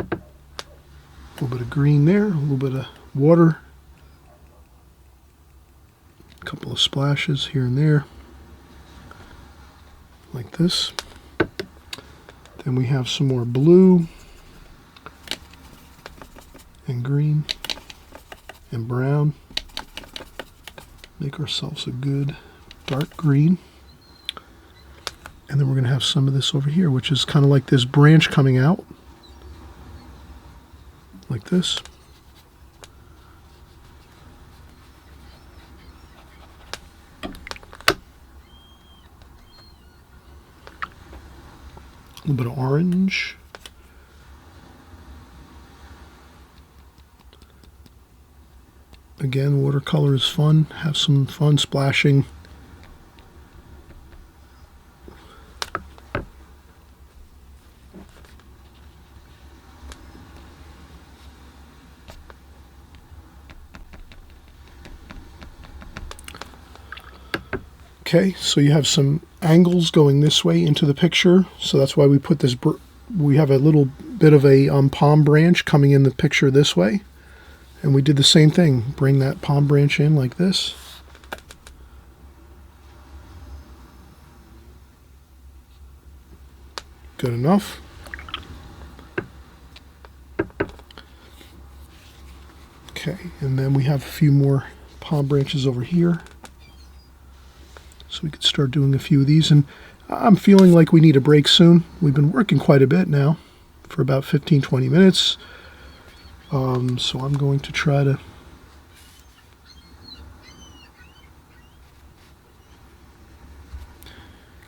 A little bit of green there, a little bit of water. A couple of splashes here and there. Like this. Then we have some more blue and green and brown. Make ourselves a good dark green. And then we're going to have some of this over here, which is kind of like this branch coming out. Like this. A little bit of orange. Again, watercolor is fun. Have some fun splashing. Okay, so you have some angles going this way into the picture, so that's why we put this, we have a little bit of a palm branch coming in the picture this way, and we did the same thing, bring that palm branch in like this. Good enough. Okay, and then we have a few more palm branches over here. So we could start doing a few of these, and I'm feeling like we need a break soon. We've been working quite a bit now for about 15-20 minutes. So I'm going to try to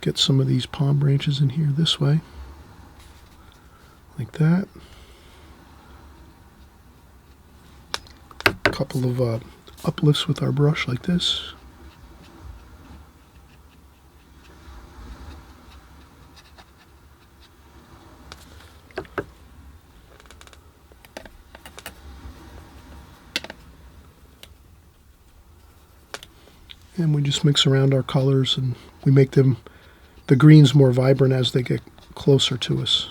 get some of these palm branches in here this way, like that. A couple of uplifts with our brush like this. And we just mix around our colors, and we make them, the greens, more vibrant as they get closer to us.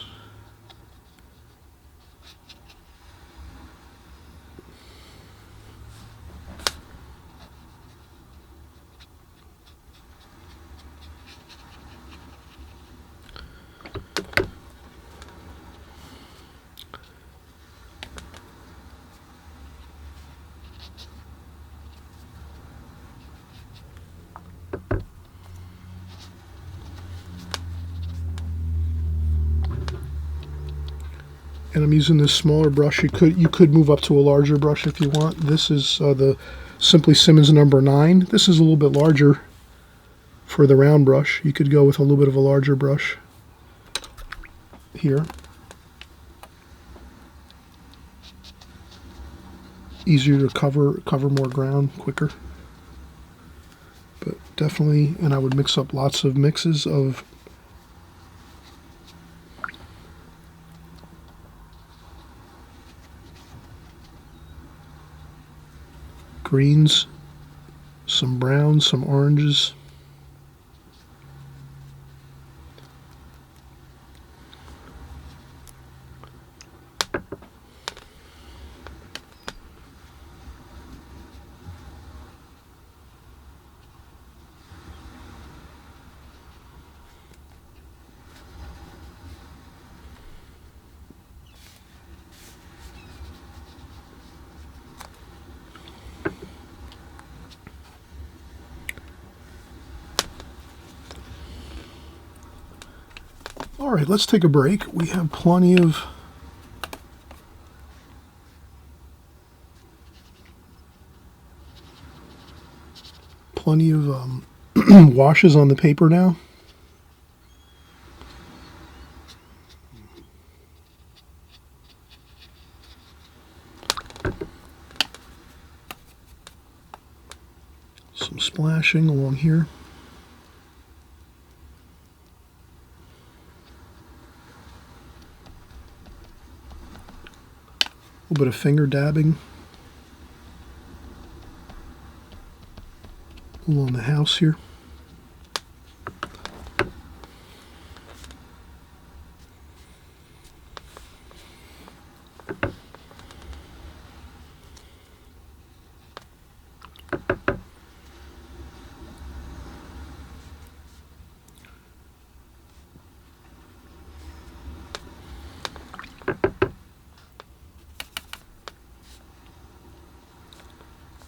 and I'm using this smaller brush. You could move up to a larger brush if you want. This is the Simply Simmons number 9. This is a little bit larger for the round brush. You could go with a little bit of a larger brush here. Easier to cover more ground quicker. But definitely, and I would mix up lots of mixes of greens, some browns, some oranges. All right, let's take a break. We have plenty of washes on the paper now. Some splashing along here. A little bit of finger dabbing along the house here.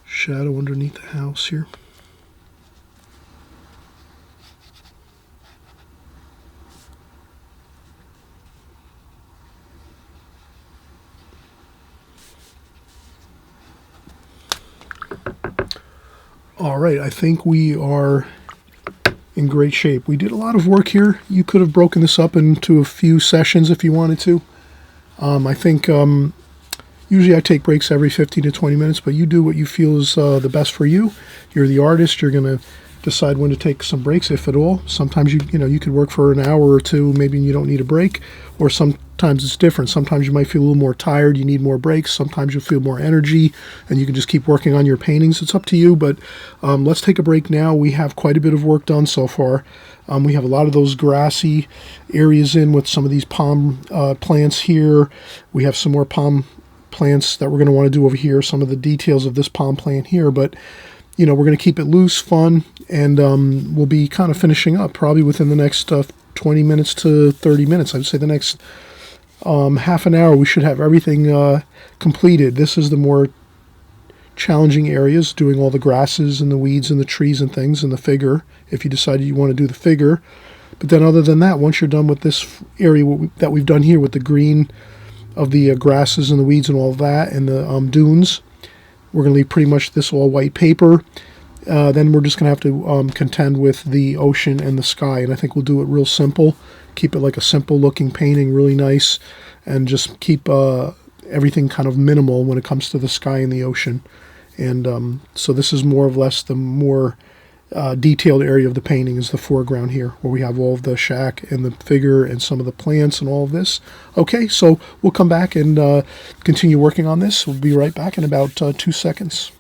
Shadow underneath the house here. All right, I think we are in great shape. We did a lot of work here. You could have broken this up into a few sessions if you wanted to. I think usually I take breaks every 15 to 20 minutes, but you do what you feel is the best for you. You're the artist. You're going to decide when to take some breaks, if at all. Sometimes you could work for an hour or two, maybe you don't need a break, or sometimes it's different. Sometimes you might feel a little more tired, you need more breaks. Sometimes you'll feel more energy, and you can just keep working on your paintings. It's up to you, but let's take a break now. We have quite a bit of work done so far. We have a lot of those grassy areas in with some of these palm plants here. We have some more palm plants that we're going to want to do over here, some of the details of this palm plant here, but we're going to keep it loose, fun, and we'll be kind of finishing up probably within the next 20 minutes to 30 minutes. I'd say the next half an hour we should have everything completed. This is the more challenging areas, doing all the grasses and the weeds and the trees and things, and the figure, if you decided you want to do the figure. But then other than that, once you're done with this area that we've done here with the green of the grasses and the weeds and all of that, and the dunes, we're going to leave pretty much this all white paper. Then we're just going to have to contend with the ocean and the sky, and I think we'll do it real simple. Keep it like a simple looking painting, really nice, and just keep everything kind of minimal when it comes to the sky and the ocean. And so this is more or less the more detailed area of the painting is the foreground here, where we have all of the shack and the figure and some of the plants and all of this. Okay, so we'll come back and continue working on this. We'll be right back in about 2 seconds.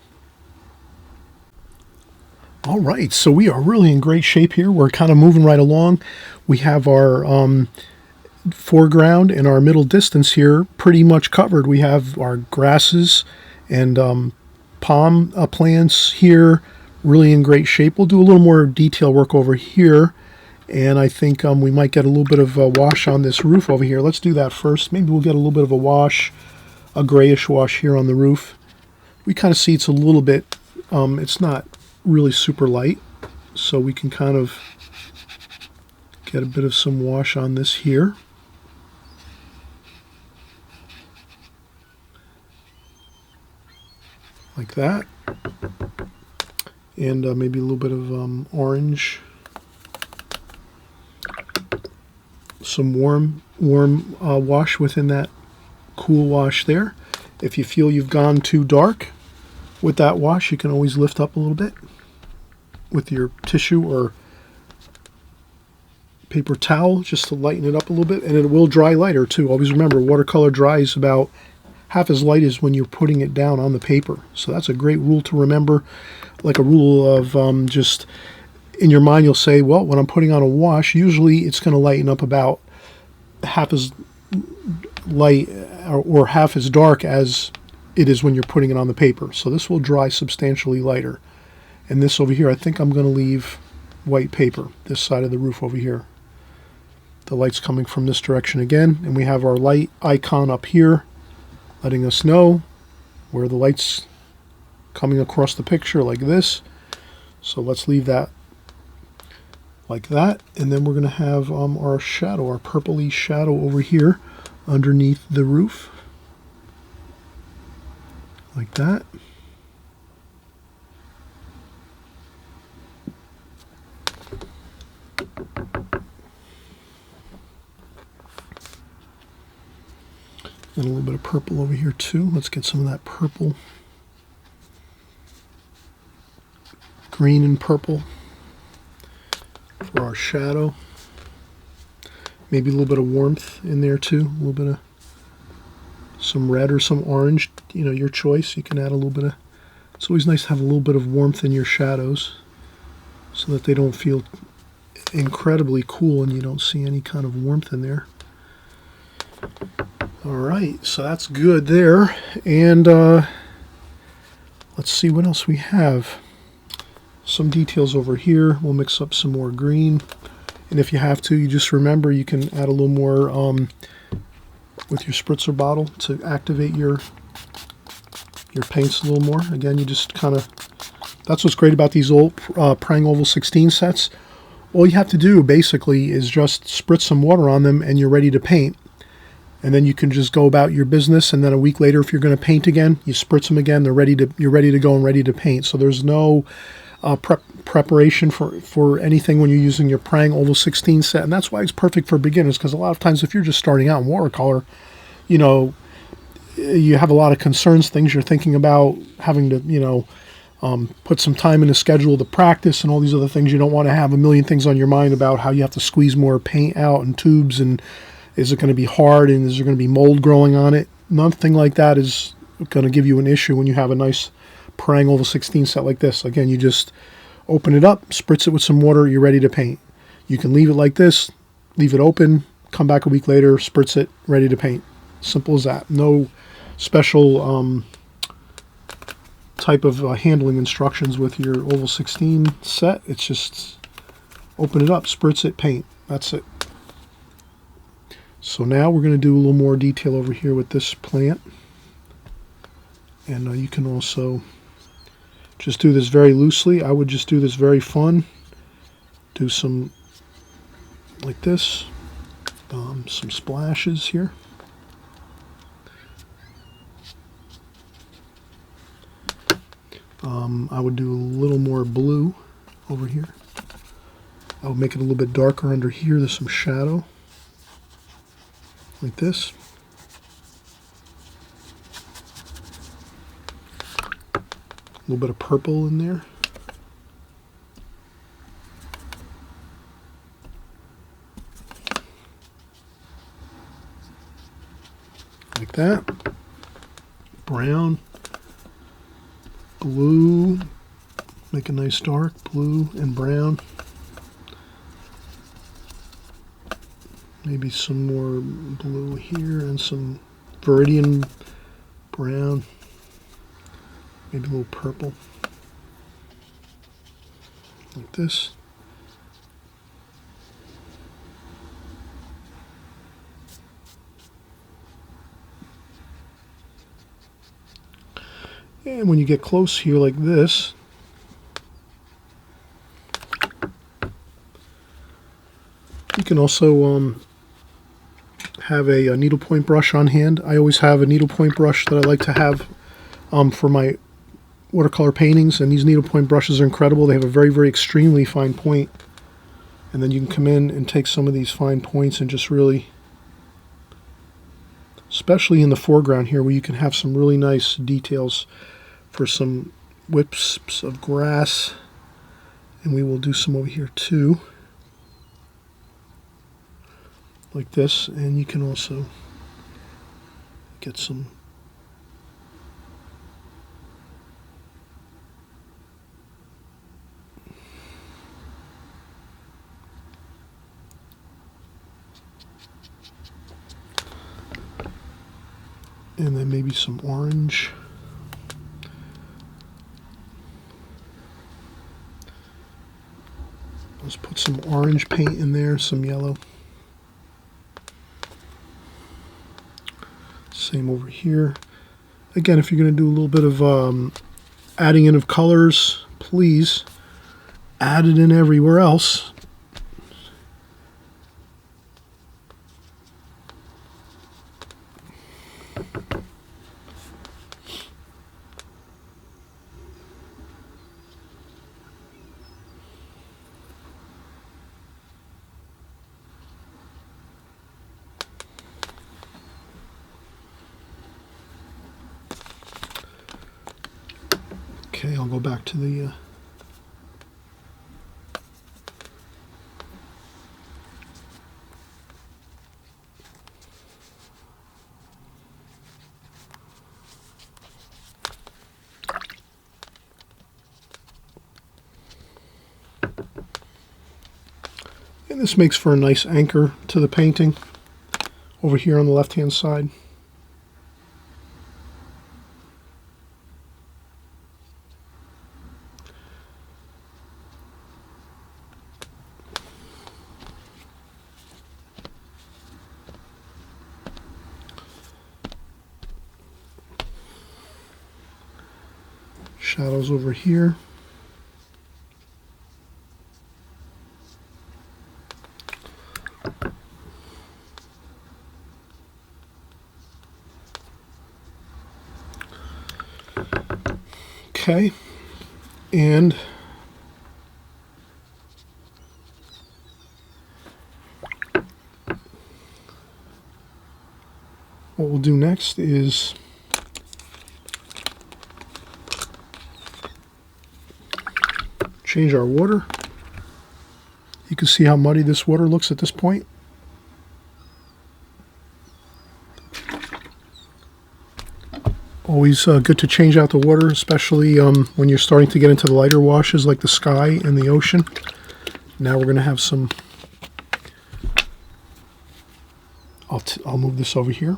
All right, so we are really in great shape here. We're kind of moving right along. We have our foreground and our middle distance here pretty much covered. We have our grasses and palm plants here really in great shape. We'll do a little more detail work over here, and I think we might get a little bit of a wash on this roof over here. Let's do that first. Maybe we'll get a little bit of a wash, a grayish wash here on the roof. We kind of see it's a little bit, it's not really super light, so we can kind of get a bit of some wash on this here. like that. And maybe a little bit of orange. Some warm wash within that cool wash there. If you feel you've gone too dark with that wash, you can always lift up a little bit with your tissue or paper towel just to lighten it up a little bit, and it will dry lighter too. Always remember, watercolor dries about half as light as when you're putting it down on the paper. So that's a great rule to remember, like a rule of just in your mind you'll say, well, when I'm putting on a wash, usually it's going to lighten up about half as light or half as dark as it is when you're putting it on the paper. So this will dry substantially lighter. And this over here, I think I'm going to leave white paper, this side of the roof over here. The light's coming from this direction again, and we have our light icon up here letting us know where the light's coming across the picture like this. So let's leave that like that, and then we're going to have our shadow, our purpley shadow over here underneath the roof like that. And a little bit of purple over here too. Let's get some of that purple, green and purple for our shadow. Maybe a little bit of warmth in there too. A little bit of some red or some orange, you know, your choice. You can add a little bit of, it's always nice to have a little bit of warmth in your shadows so that they don't feel incredibly cool and you don't see any kind of warmth in there. Alright, so that's good there. And let's see what else we have. Some details over here. We'll mix up some more green. And if you have to, you just remember you can add a little more with your spritzer bottle to activate your paints a little more. Again, you just kind of, that's what's great about these old Prang Oval 16 sets. All you have to do basically is just spritz some water on them and you're ready to paint. And then you can just go about your business, and then a week later, if you're going to paint again, you spritz them again. You're ready to go and ready to paint. So there's no preparation for anything when you're using your Prang Oval 16 set, and that's why it's perfect for beginners. Because a lot of times, if you're just starting out in watercolor, you know, you have a lot of concerns, things you're thinking about, having to, you know, put some time in the schedule to practice, and all these other things. You don't want to have a million things on your mind about how you have to squeeze more paint out and tubes, and is it going to be hard, and is there going to be mold growing on it? Nothing like that is going to give you an issue when you have a nice Prang Oval 16 set like this. Again, you just open it up, spritz it with some water, you're ready to paint. You can leave it like this, leave it open, come back a week later, spritz it, ready to paint. Simple as that. No special type of handling instructions with your Oval 16 set. It's just open it up, spritz it, paint. That's it. So now we're going to do a little more detail over here with this plant. And you can also just do this very loosely. I would just do this very fun. Do some like this. Some splashes here. I would do a little more blue over here. I would make it a little bit darker under here. There's some shadow. Like this. A little bit of purple in there. Like that. Brown. Blue. Make a nice dark blue and brown. Maybe some more blue here and some Viridian brown. Maybe a little purple. Like this. And when you get close here like this, you can also have a needlepoint brush on hand. I always have a needlepoint brush that I like to have for my watercolor paintings, and these needlepoint brushes are incredible. They have a very, very extremely fine point. And then you can come in and take some of these fine points and just really, especially in the foreground here, where you can have some really nice details for some wisps of grass. And we will do some over here too, like this. And you can also get some and then maybe some orange. Let's put some orange paint in there, some yellow. Same over here. Again, if you're going to do a little bit of adding in of colors, please add it in everywhere else. Okay, I'll go back to the and this makes for a nice anchor to the painting over here on the left-hand side. Shadows over here. Okay, and what we'll do next is change our water. You can see how muddy this water looks at this point. Always good to change out the water, especially when you're starting to get into the lighter washes like the sky and the ocean. Now we're going to have some, I'll move this over here.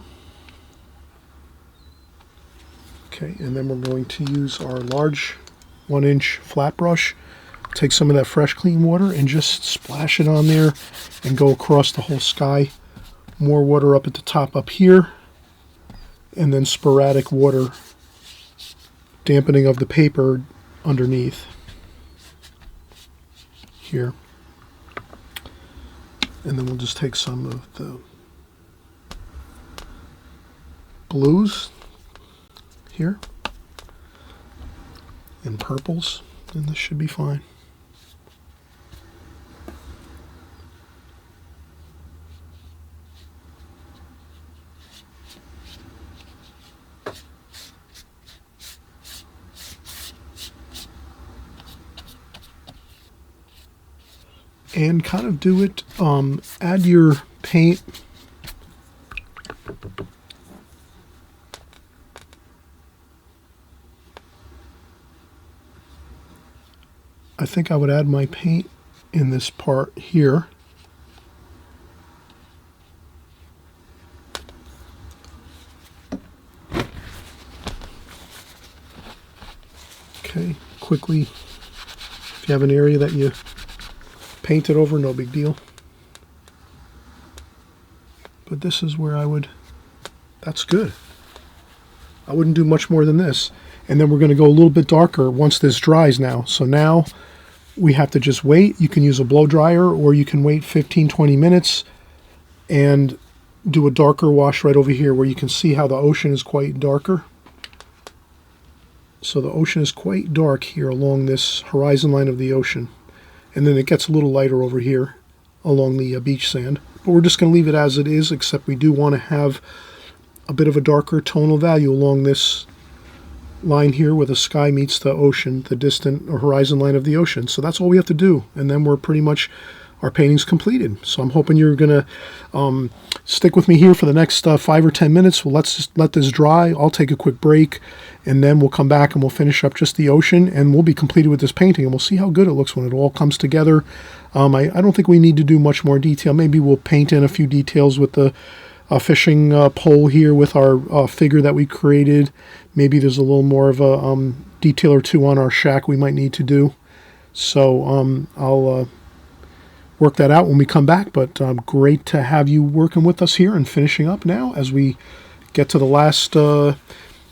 Okay, and then we're going to use our large 1-inch flat brush, take some of that fresh clean water and just splash it on there and go across the whole sky. More water up at the top up here, and then sporadic water dampening of the paper underneath here. And then we'll just take some of the blues here and purples, and this should be fine. And kind of do it, add your paint I think I would add my paint in this part here. Okay, quickly, if you have an area that you paint it over, no big deal. But this is where I would, that's good. I wouldn't do much more than this. And then we're going to go a little bit darker once this dries now. So now we have to just wait. You can use a blow dryer, or you can wait 15-20 minutes and do a darker wash right over here where you can see how the ocean is quite darker. So the ocean is quite dark here along this horizon line of the ocean. And then it gets a little lighter over here along the beach sand. But we're just going to leave it as it is, except we do want to have a bit of a darker tonal value along this line here where the sky meets the ocean, the distant or horizon line of the ocean. So that's all we have to do. And then we're pretty much, our painting's completed. So I'm hoping you're going to stick with me here for the next 5 or 10 minutes. Well, let's just let this dry. I'll take a quick break, and then we'll come back and we'll finish up just the ocean, and we'll be completed with this painting, and we'll see how good it looks when it all comes together. I don't think we need to do much more detail. Maybe we'll paint in a few details with the fishing pole here with our figure that we created. Maybe there's a little more of a detail or two on our shack we might need to do. So I'll work that out when we come back, but great to have you working with us here and finishing up now as we get to the last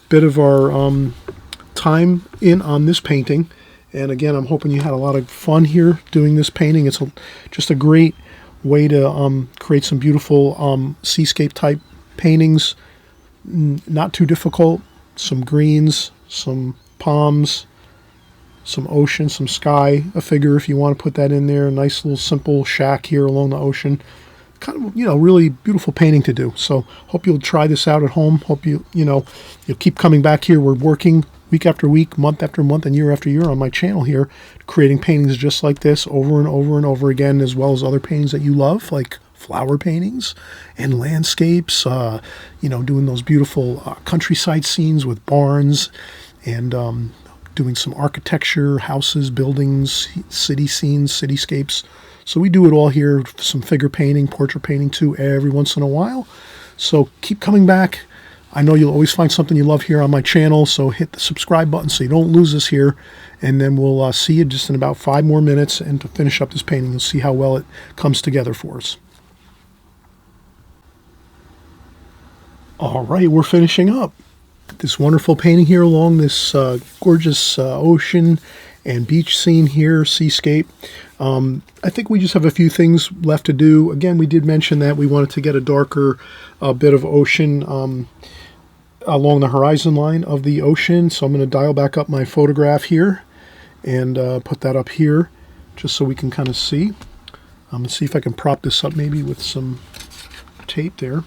bit of our time in on this painting. And again, I'm hoping you had a lot of fun here doing this painting. It's just a great way to create some beautiful seascape type paintings. Not too difficult. Some greens, some palms, some ocean, some sky, a figure if you want to put that in there. A nice little simple shack here along the ocean. Kind of, really beautiful painting to do. So hope you'll try this out at home. Hope you'll keep coming back here. We're working week after week, month after month, and year after year on my channel here, creating paintings just like this over and over and over again, as well as other paintings that you love, like flower paintings and landscapes, doing those beautiful countryside scenes with barns, and doing some architecture, houses, buildings, city scenes, cityscapes. So we do it all here, some figure painting, portrait painting too, every once in a while. So keep coming back. I know you'll always find something you love here on my channel, so hit the subscribe button so you don't lose us here. And then we'll see you just in about 5 more minutes, and to finish up this painting, you'll see how well it comes together for us. All right, we're finishing up this wonderful painting here along this gorgeous ocean and beach scene here, seascape. I think we just have a few things left to do. Again, we did mention that we wanted to get a darker bit of ocean along the horizon line of the ocean. So I'm going to dial back up my photograph here and put that up here just so we can kind of see. I'm going to see if I can prop this up maybe with some tape there.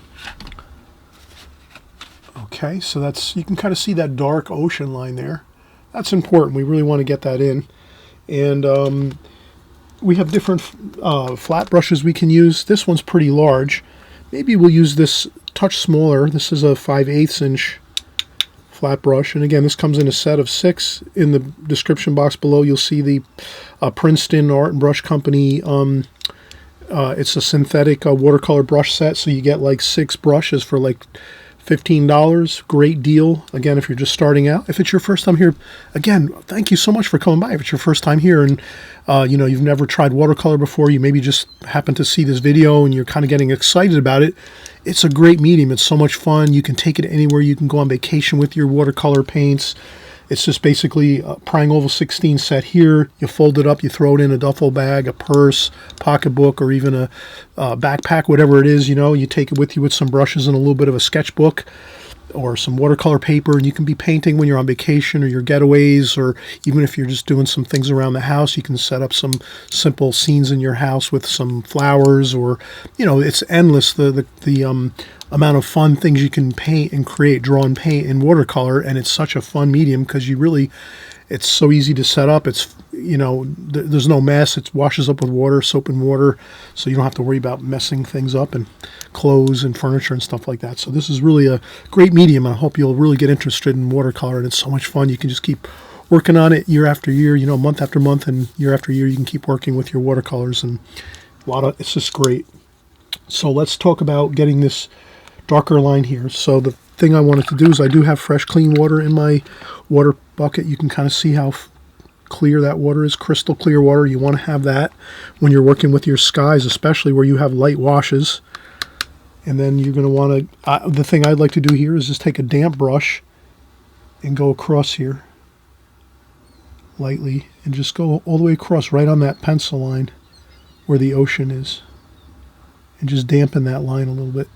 Okay, so you can kind of see that dark ocean line there. That's important. We really want to get that in. And we have different flat brushes we can use. This one's pretty large. Maybe we'll use this touch smaller. This is a 5/8 inch flat brush. And again, this comes in a set of 6. In the description box below, you'll see the Princeton Art and Brush Company. It's a synthetic watercolor brush set, so you get like 6 brushes for like $15. Great deal. Again, if you're just starting out. If it's your first time here, again, thank you so much for coming by. If it's your first time here and you've never tried watercolor before, you maybe just happen to see this video and you're kind of getting excited about it, it's a great medium. It's so much fun. You can take it anywhere. You can go on vacation with your watercolor paints. It's just basically a Prying Oval 16 set here. You fold it up, you throw it in a duffel bag, a purse, pocketbook, or even a backpack, whatever it is. You take it with you with some brushes and a little bit of a sketchbook or some watercolor paper, and you can be painting when you're on vacation or your getaways, or even if you're just doing some things around the house. You can set up some simple scenes in your house with some flowers, or it's endless the amount of fun things you can paint and create, draw and paint in watercolor. And it's such a fun medium because it's so easy to set up. It's there's no mess. It washes up with water, soap and water, so you don't have to worry about messing things up and clothes and furniture and stuff like that. So this is really a great medium, and I hope you'll really get interested in watercolor. And it's so much fun. You can just keep working on it year after year, month after month, and year after year. You can keep working with your watercolors, and it's just great. So let's talk about getting this darker line here. So the thing I wanted to do is I do have fresh clean water in my water bucket. You can kind of see how clear that water is, crystal clear water. You want to have that when you're working with your skies, especially where you have light washes. And then you're going to want to, the thing I'd like to do here is just take a damp brush and go across here lightly and just go all the way across right on that pencil line where the ocean is, and just dampen that line a little bit.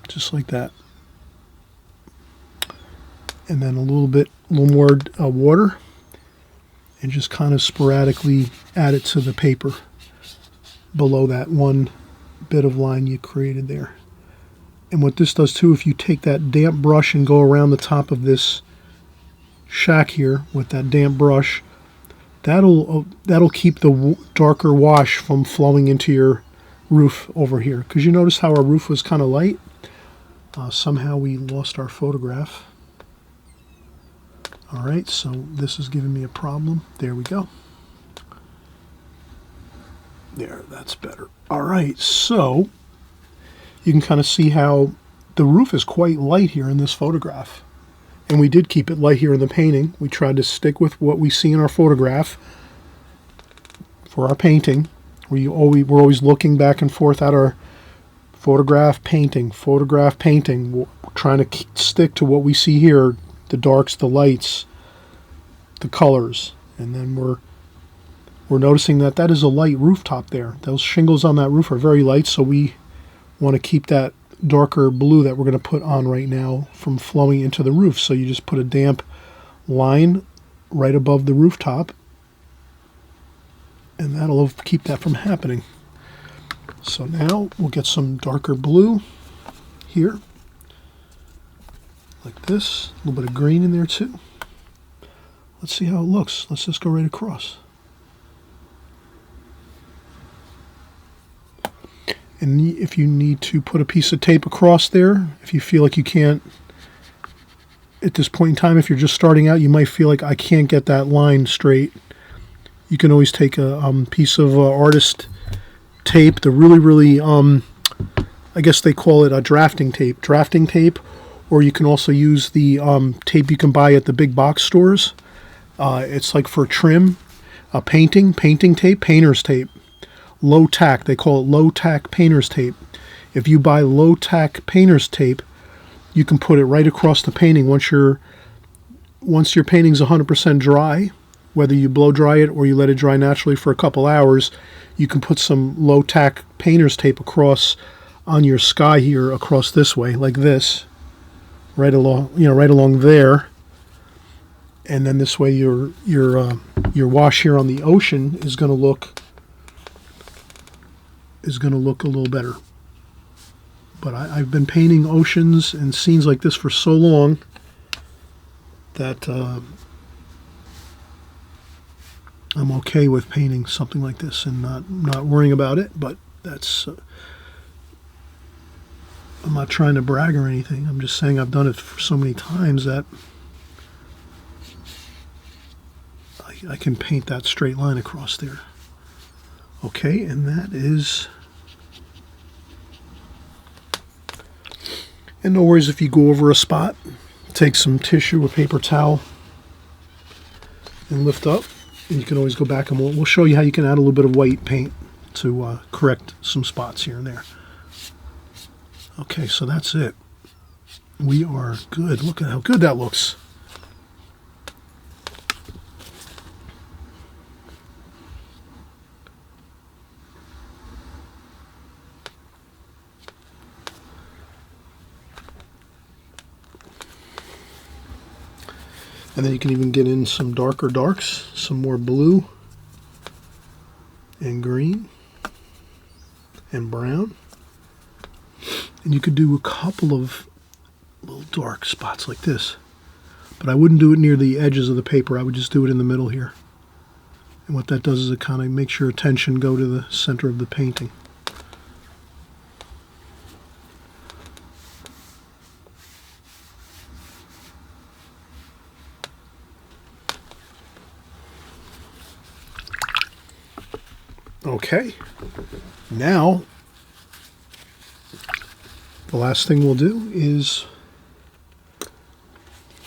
Just like that. and then a little more water, and just kind of sporadically add it to the paper below that one bit of line you created there. And what this does too, if you take that damp brush and go around the top of this shack here with that damp brush, that'll keep the darker wash from flowing into your roof over here. Because you notice how our roof was kind of light? Somehow we lost our photograph. Alright, so this is giving me a problem. There we go. There, that's better. Alright, so you can kind of see how the roof is quite light here in this photograph. And we did keep it light here in the painting. We tried to stick with what we see in our photograph for our painting. We're always looking back and forth at our photograph, painting, we're trying to stick to what we see here, the darks, the lights, the colors. And then we're noticing that is a light rooftop there. Those shingles on that roof are very light, so we want to keep that darker blue that we're going to put on right now from flowing into the roof. So you just put a damp line right above the rooftop, and that'll keep that from happening. So now we'll get some darker blue here, like this. A little bit of green in there too. Let's see how it looks. Let's just go right across. And if you need to put a piece of tape across there, if you feel like you can't, at this point in time, if you're just starting out, you might feel like I can't get that line straight. You can always take a piece of artist tape, the really, I guess they call it a drafting tape, or you can also use the tape you can buy at the big box stores. It's like for trim, painting tape, painter's tape. Low tack, they call it low tack painter's tape. If you buy low tack painter's tape, you can put it right across the painting once your painting's 100% dry, whether you blow dry it or you let it dry naturally for a couple hours. You can put some low tack painter's tape across on your sky here, across this way, like this, right along there, and then this way your wash here on the ocean is going to look a little better. But I've been painting oceans and scenes like this for so long that I'm okay with painting something like this and not worrying about it. But that's I'm not trying to brag or anything. I'm just saying I've done it for so many times that I can paint that straight line across there. Okay, and that is... And no worries if you go over a spot. Take some tissue or paper towel and lift up. And you can always go back and we'll show you how you can add a little bit of white paint to correct some spots here and there. Okay, so that's it. We are good. Look at how good that looks. And then you can even get in some darker darks, some more blue and green and brown. And you could do a couple of little dark spots like this. But I wouldn't do it near the edges of the paper. I would just do it in the middle here. And what that does is it kind of makes your attention go to the center of the painting. Okay, now the last thing we'll do is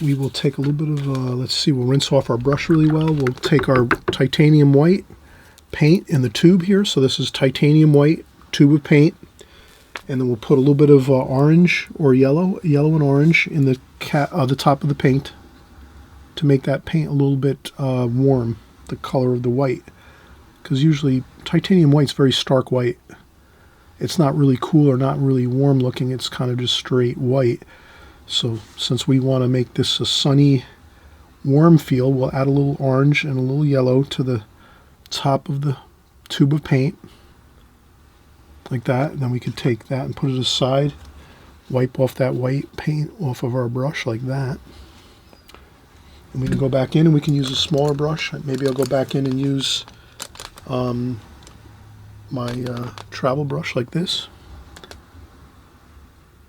we will take a little bit of, let's see, we'll rinse off our brush really well. We'll take our titanium white paint in the tube here. So this is titanium white tube of paint. And then we'll put a little bit of orange or yellow and orange in the top of the paint to make that paint a little bit warm, the color of the white. Because usually titanium white's very stark white. It's not really cool or not really warm looking. It's kind of just straight white. So since we want to make this a sunny, warm feel, we'll add a little orange and a little yellow to the top of the tube of paint, like that. And then we could take that and put it aside, wipe off that white paint off of our brush like that. And we can go back in and we can use a smaller brush. Maybe I'll go back in and use my travel brush like this.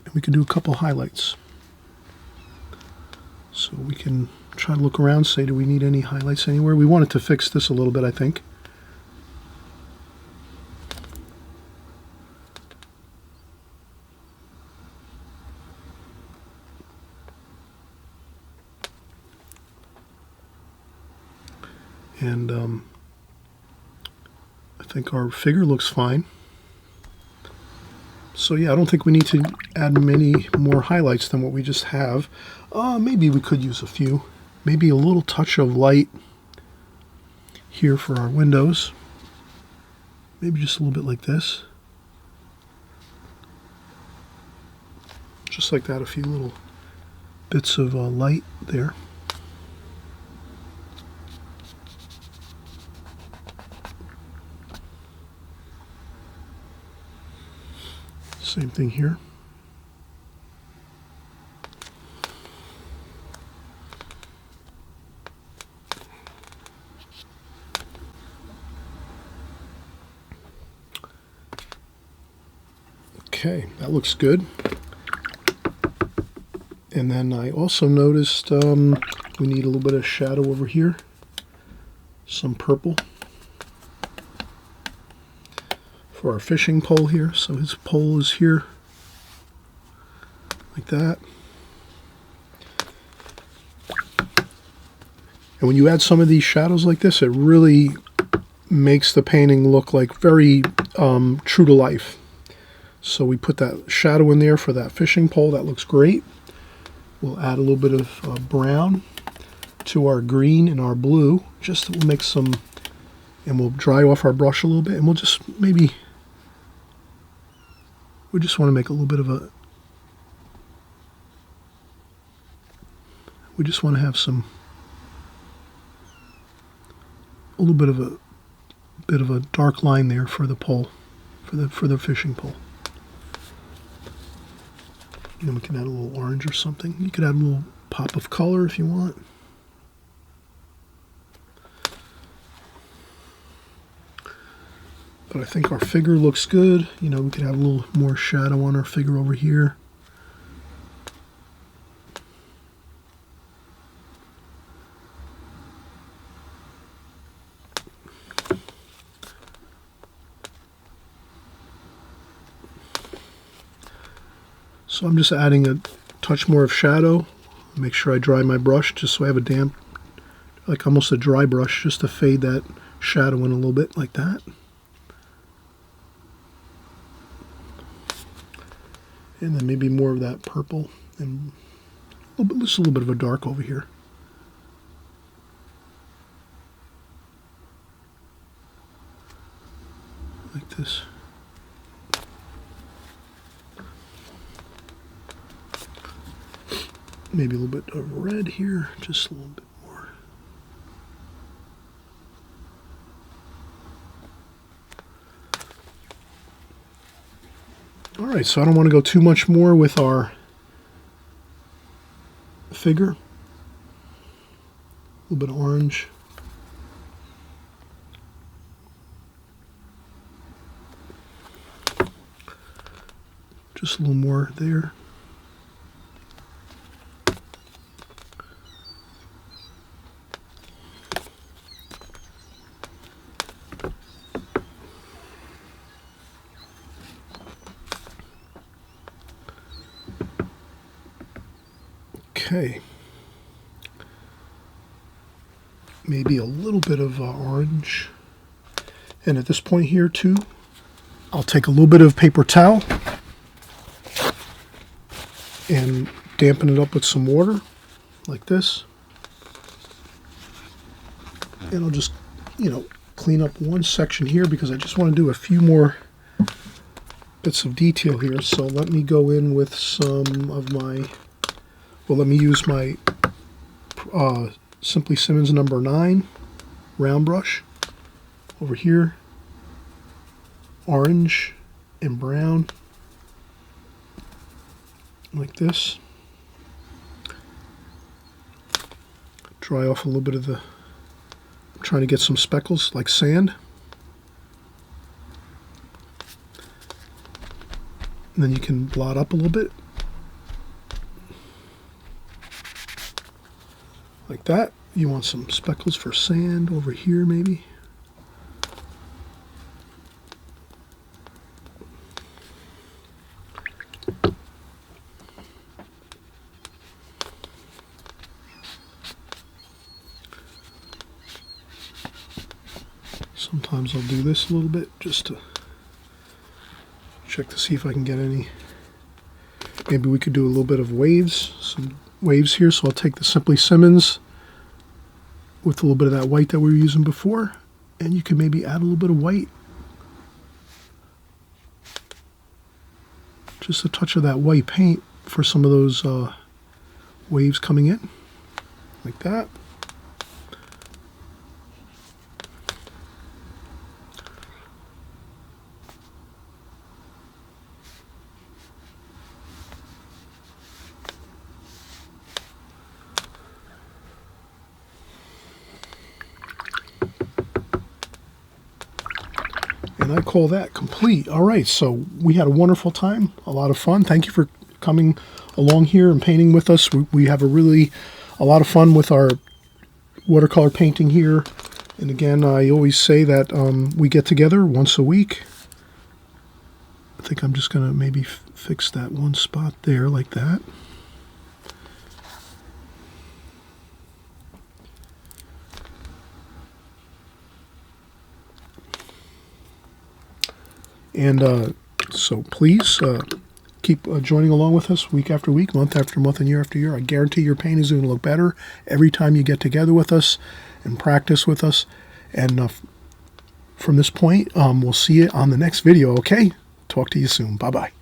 And we can do a couple highlights. So we can try to look around, say, do we need any highlights anywhere? We wanted to fix this a little bit, I think. And I think our figure looks fine. So yeah, I don't think we need to add many more highlights than what we just have. Maybe we could use a few. Maybe a little touch of light here for our windows. Maybe just a little bit like this. Just like that, a few little bits of light there. Same thing here. Okay, that looks good. And then I also noticed we need a little bit of shadow over here. Some purple. For our fishing pole here. So his pole is here, like that. And when you add some of these shadows like this, it really makes the painting look like very true to life. So we put that shadow in there for that fishing pole. That looks great. We'll add a little bit of brown to our green and our blue, just to make some, and we'll dry off our brush a little bit, and we'll just maybe, we just want to make a little bit of a, we just want to have some, a little bit of a dark line there for the pole, for the fishing pole. And then we can add a little orange or something. You could add a little pop of color if you want. But I think our figure looks good. You know, we could have a little more shadow on our figure over here. So I'm just adding a touch more of shadow. Make sure I dry my brush just so I have a damp, like almost a dry brush, just to fade that shadow in a little bit like that. And then maybe more of that purple and just a little bit of a dark over here. Like this. Maybe a little bit of red here, just a little bit more. All right, so I don't want to go too much more with our figure. A little bit of orange. Just a little more there. Okay, maybe a little bit of orange. And at this point here too, I'll take a little bit of paper towel and dampen it up with some water, like this. And I'll just, clean up one section here because I just want to do a few more bits of detail here. So let me go in with some of my Well, let me use my Simply Simmons number 9 round brush over here, orange and brown, like this. Dry off a little bit of the, I'm trying to get some speckles like sand. And then you can blot up a little bit. Like that. You want some speckles for sand over here maybe. Sometimes I'll do this a little bit just to check to see if I can get any. Maybe we could do a little bit of waves, some waves here. So I'll take the Simply Simmons with a little bit of that white that we were using before, and you can maybe add a little bit of white. Just a touch of that white paint for some of those waves coming in, like that. And I call that complete. All right, so we had a wonderful time, a lot of fun. Thank you for coming along here and painting with us. We have a lot of fun with our watercolor painting here. And again, I always say that we get together once a week. I think I'm just going to maybe fix that one spot there like that. And so please keep joining along with us week after week, month after month, and year after year. I guarantee your paint is going to look better every time you get together with us and practice with us. And from this point, we'll see you on the next video, okay? Talk to you soon. Bye-bye.